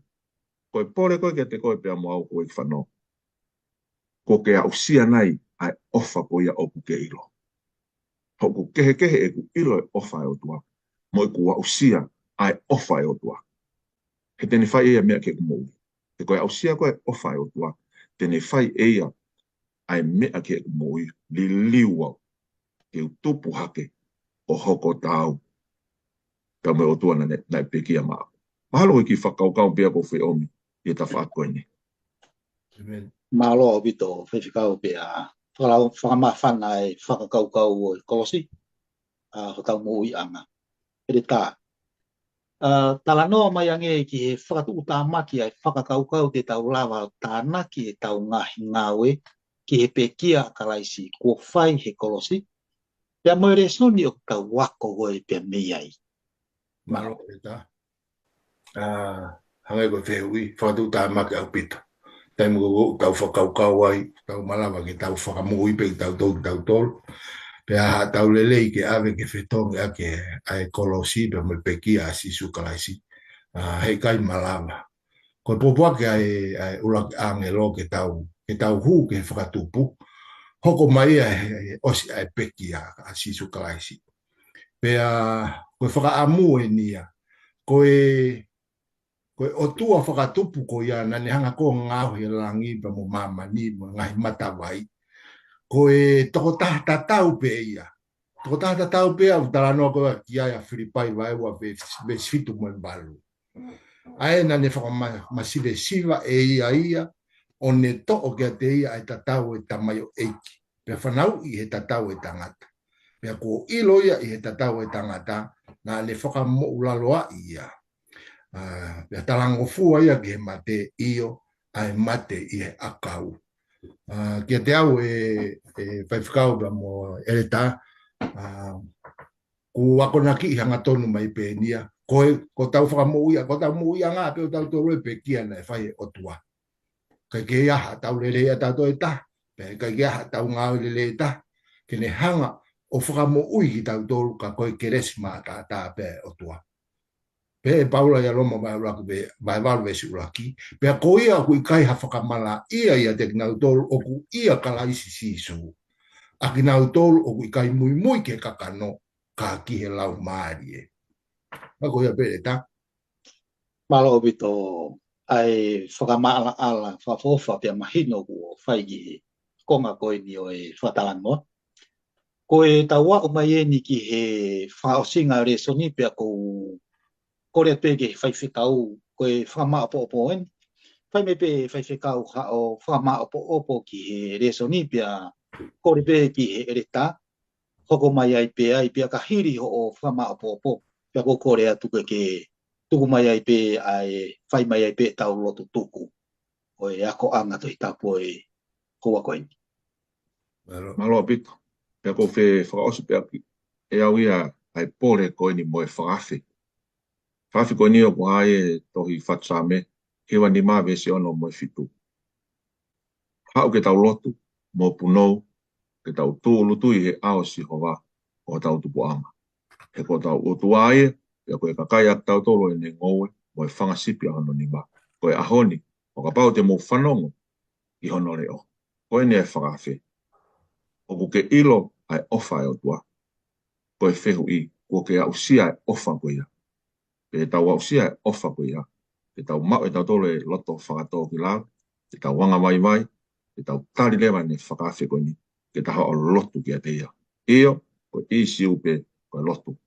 Koe pole koe ki a te koe pia moau koe ki whanau. Ko ke au sia nai ai ofa koe ia opu ke ilo. Hoku kehe e ku ilo e ofa ai o tua. Moi ku au sia ai ofa ai o tua. He tene whai ea mea ke kumou. Te koe au sia koe ofa ai o tua. Tene whai ea ai mea ke kumou li liwa. Ke utupu hake o hoko tau. Ka me o tua nai pekia maa. Mahalo ki whakaukau pia ko whi omi. I ta whakoe ni. malo o bito whiwhikau pe a whakamawhana e whakakaukau o I kolosi ho tau mo I anga. Ere tā. Tala noa mai ange ki he whakatu utamaki ai whakakaukau te tau lawa tāna ki he tau ngahi ngawe ki he pekia karaisi ko whai he kolosi. Pea moere soni o tau wako hoi pea mei ai. Malo e tā. Hangai ko te hui, whakatu utamaki au pito. Tai mo tau whakaukau ai, tau malawa ki tau whakamui pe tau tolu. Pea tau lelei ke ave ke whetongi ake ai kolosi pe mo pekia a sisu kalaisi. Hei kai malawa. Ko popoake ai ulaki angelo ke tau hu ke whakatupu. Hoko mai ai osi ai pekia a sisu kalaisi. Pea koe whakaamu e nia. Koe o tua whakatupu ko ia nane hanga ko ngāhu he langi pa mo mama ni mo ngahi matawai. ko e toko taha tau pe ia. Toko taha tau pe au tala noa koe ki ai a Filipai vai ua be sfitu mo balu. Ae na ne masile siva e ia o ne to o kia te ia e tatau e tamayo eiki. Pea whanau i he tatau e tangata. Pea ko ilo ia i he tatau e tangata na le mo ulaloa ia. Pea talango fua ia ki he mate io ai mate i he akau. Kia te au e whaiwhikau ra mo ereta ku wakona ki hanga tonu mai pe nia ko tau mo ia ngā pe o tau tō pe kia na e whai o tua. Kai ke ia tau lele a tau e ta, pe kai ke ia tau ngā lele ta, ke ne hanga o mo ui ki tau tōru ka koe keresi mā tā pe o tua. Pe e paula ia loma mai uraku pe mai walu e si uraki, pe a ko ia ku i kai ha whakamala ia te nau tōru o ku ia kalaisi sisu. A ki nau tōru o ku i kai mui ke kakano ka ki he lau maari e. Ako ia pe e ta. Malo obito ai whakamaala whafofa pia mahino ko whaigi konga koe ni o e whatalango. Ko e tawa o mai e ni ki he whaosinga re soni pia ko kore pege whaiwhikau ko e whama opo en. Whai me pe whaiwhikau ha o whama opo ki he re soni pia kore pege ki he ereta. Hoko mai ai pia ka hiri ho o whama opo pia ko kore atu ke tuku mai ai pe ai whai mai ai pe tau lotu tuku. O e ako anga to i tapo e koa koe. Malo apito. Pea ko fe whakaosi pea ki. E au ia ai pore koe ni moe whaafi. Whaafi koe ni o ko ai e tohi whatsame. Hewa ni maa vesi ono moe fitu. Hau ke tau lotu, mo punou, ke tau tūlutu i he ao si hova o tau tupu ama. He ko tau utu ai pea koe kakai ak tau tolo e ne ngoe moe whangasipi ano ni ma. Koe ahoni, o ka pau te mo whanongo i honore o. Koe ni e whakawhi. O ku ke ilo ai ofa e o tua. Koe whehu i, ko ke ausia e ofa koe ia. Pe tau ausia e ofa koe ia. Pe tau mau e tau tolo e loto whakatō ki lau. Pe tau wanga mai. Pe tau tari lewa ne whakawhi koe ni. Ke taha o lotu ki a te ia. Io, koe i siu pe koe lotu.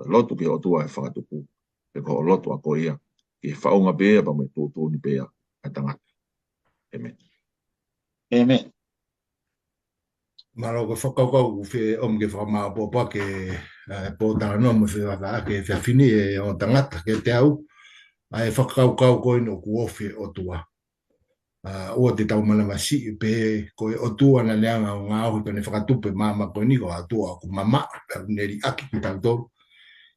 Lotu ki o tua e whakatupu. Pe ko o lotu a koe ia. Ki whaunga bea pa me tūtū ni bea. Ai tangata. Amen. Amen. Maro ko whakaukau ku whi omge whakamā pōpā ke pōtara noa mo whi waka ke whiawhini e o tangata ke te au. Ai whakaukau koe no ku ofi o tua. Ua te tau mana masi pe koe o tua na leanga o ngā ohi pene whakatupe māma koe niko a tua ku mama neri aki ki tau tolu.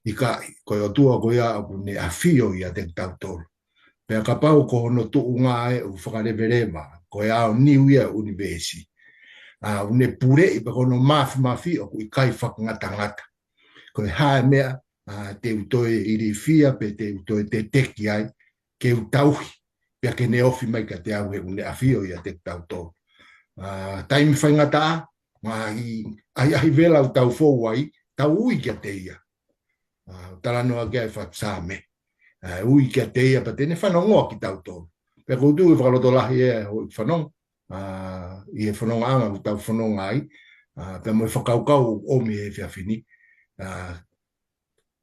I kai, koe o tua koe a ku ne a whio i a te tau tolu. Pea ka pau ko hono tuu ngā e u whakareverema koe ao niu ia univesi. Une pure i pakono mafi o ku i kai whakangata. Koe hae mea te utoe i rifia pe te utoe te teki ai ke utauhi. Pea ke ne ofi mai ka te au he une awhio i a te tau tō. Taimi whaingata ai vela u tau fōu ai, tau ui kia te ia. Taranoa kia e whaksame. Ui kia te ia pa tene whanongoa ki tau tō. Pea koutu e whakaloto lahi e hoi whanong. I e whanonga anga u tau whanonga ai. Pea mo e whakaukau o mi e whiawhini.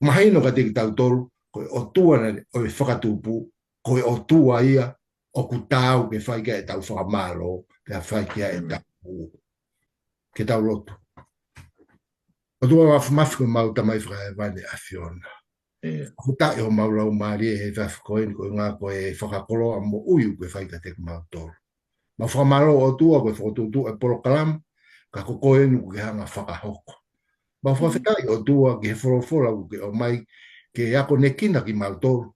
Mahino ka te ki tau tōru, koe o tua o e whakatupu, koe o tua ia, o ku tāu ke whaikia e tau whakamālo, ke whaikia e tau ke tau lotu. O tua mafi koe mau tamai whakaevane a Fiona. Ko tae o maurau maari e whafikoen koe ngā koe whakakolo a mo uiu koe whaikia te kumau tōru. Ma whakamālo o tua koe whakatutu e porokalam, ka koe nu ke hanga whakahoko. Ma whawhetai o tua ke he whorofora ke o mai ke ako ne kina ki mau tōru.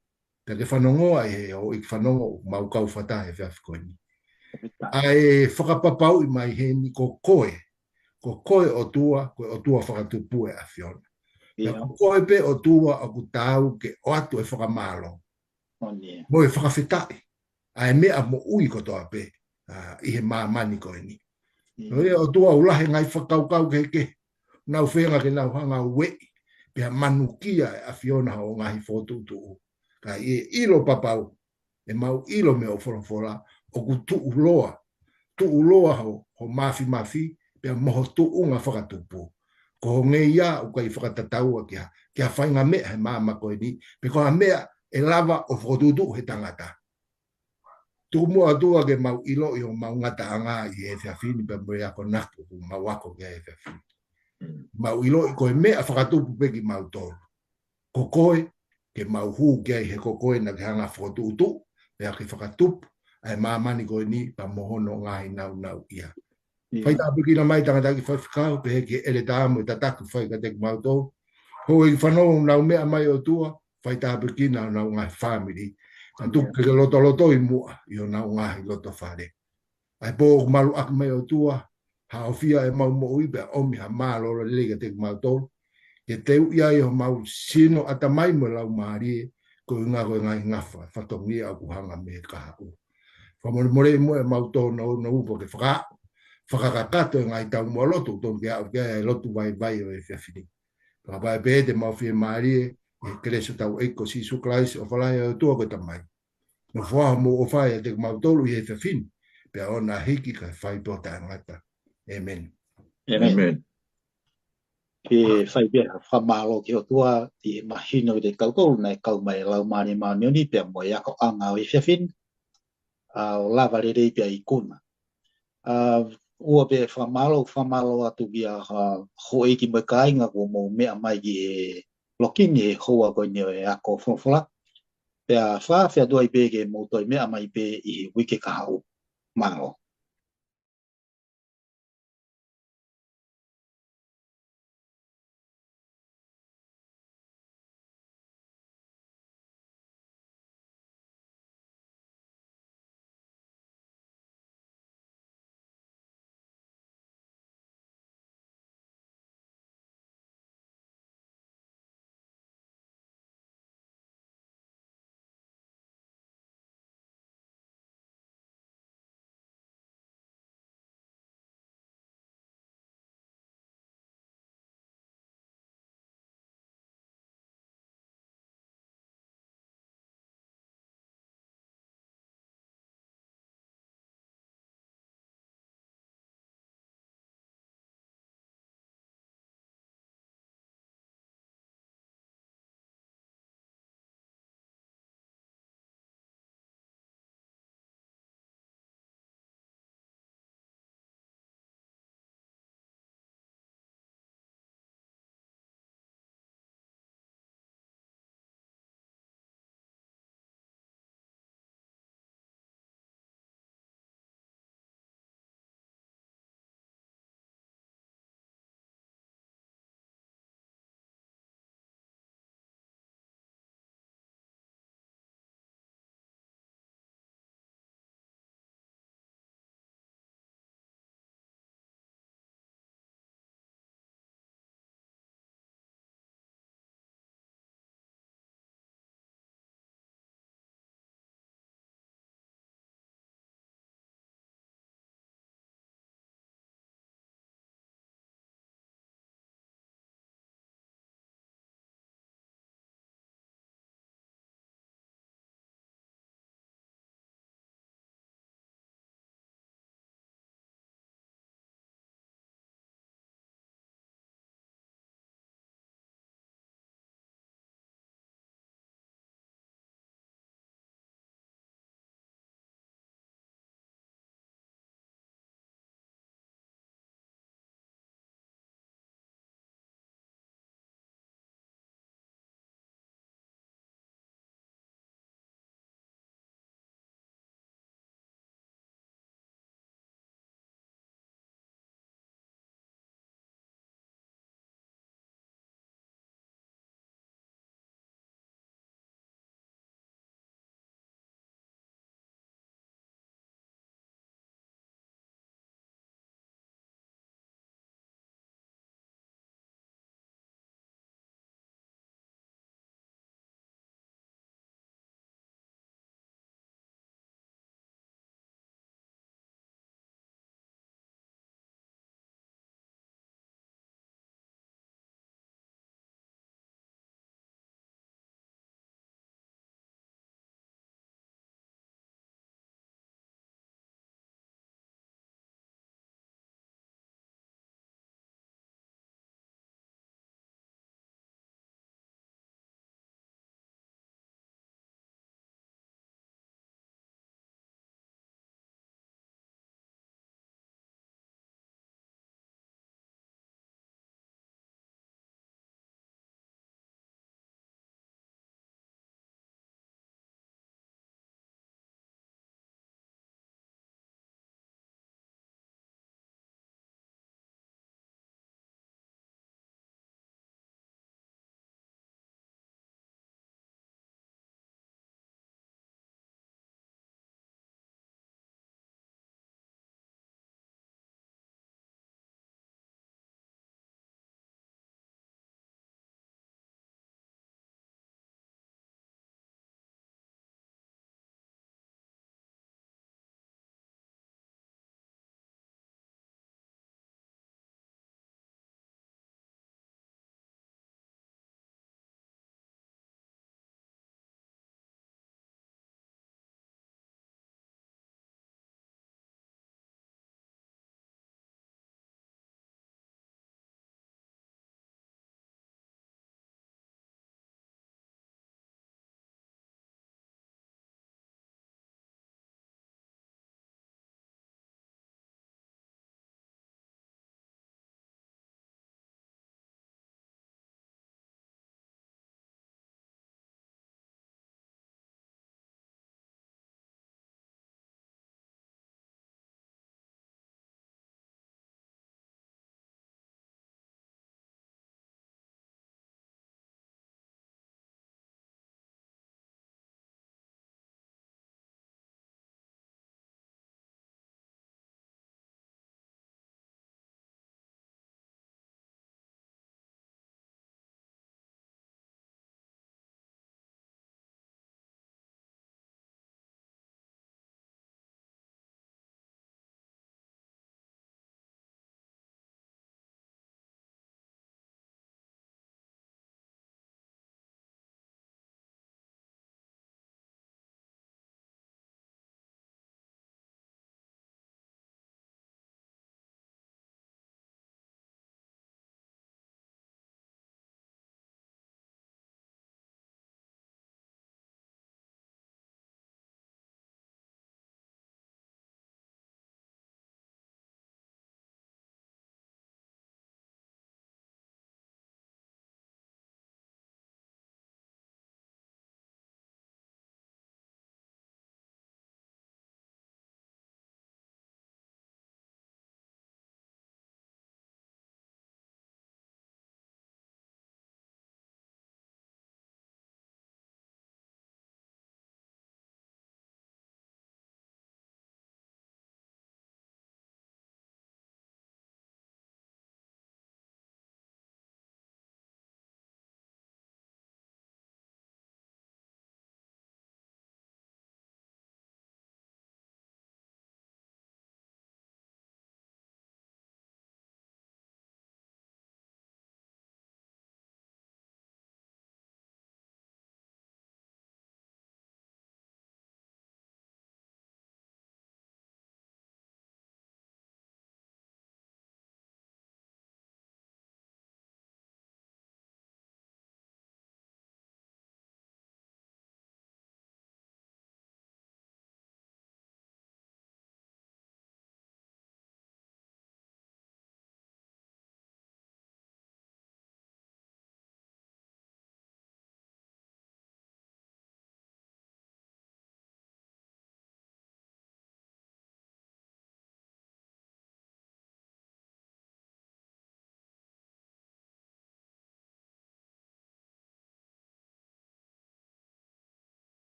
Te ke whanongoa e o ik whanongo mau kau whata e whiawhikoini. Ai whakapapau i mai he ni ko koe o tua whakatupu e a Fiona. Ko koe pe o tua o ku tāu ke o atu e whakamālo. Mo e whakawhetai. Ai mea mo ui kotoa pe i he māmani koe ni. O tua ulahe ngai whakaukau ke nau whenga ke nau hanga ue, pia manukia a Fiona o ngahi whotutu. Ka ilo papau, e mau ilo me o whorofora, o ku tuu loa ho mafi, pe mo tu unga whakatupu. Ko nge ia o kai whakatatau kia whainga mea he mama koe ni, pe ko mea e lava o whotutu he tangata. Tu mua tua ke mau ilo i o mau ngata anga i e whiawhini pe mo ia ko naku ku mau ako ke e whiawhini. Mau ilo i koe mea whakatupu peki mau tolu. Ko koe ke mau hu ke he ko koe na ke hanga whotutu, pe a ke whakatupu, ai mamani koe ni pa mohono ngai nau ia. Fai tā piki na mai tangata ki whaiwhikau, pe heke ele tāmu i tataku whai ka teku mautou. Ho i whanau nau mea mai o tua, fai tā piki na nau ngai whamiri. Ka tuku ke loto i mua, i o nau ngai loto whare. Ai pō malu aku mai o tua, ha ofia e mau mo ui, pe omi ha maa loro lele ka teku mautou. Ke teu ia i o mau sino ata mai mo lau maari, ko i ngā koe ngai ngawha, whatongi au kuhanga me kaha u. Whamore mo e mautou na upo ke whaka. Whakakakato e ngai tau mua lotu, tonu ke au kia e lotu vai o e whiawhini. Ka vai pēte mau whia maari e kreso tau eiko si suklaisi o whalai o tua koe tamai. No whaha mo o whai e te mautolu i e whiawhini, pia ona hiki ka whai pota ngata. Amen. Amen. Ke whai pia whamalo ki o tua i mahino i te kaukau nei kau mai lau mani maunioni pia mo iako anga o i whiawhini. O lava rerei pia i kuna. Ua pe whamalo atu kia ho e ki mai kainga ko mo mea mai ki e lokini e hoa koe nio e ako whawhala. Pea whawhia dua i pe ke mo toi mea mai pe i wike kahau. Mango.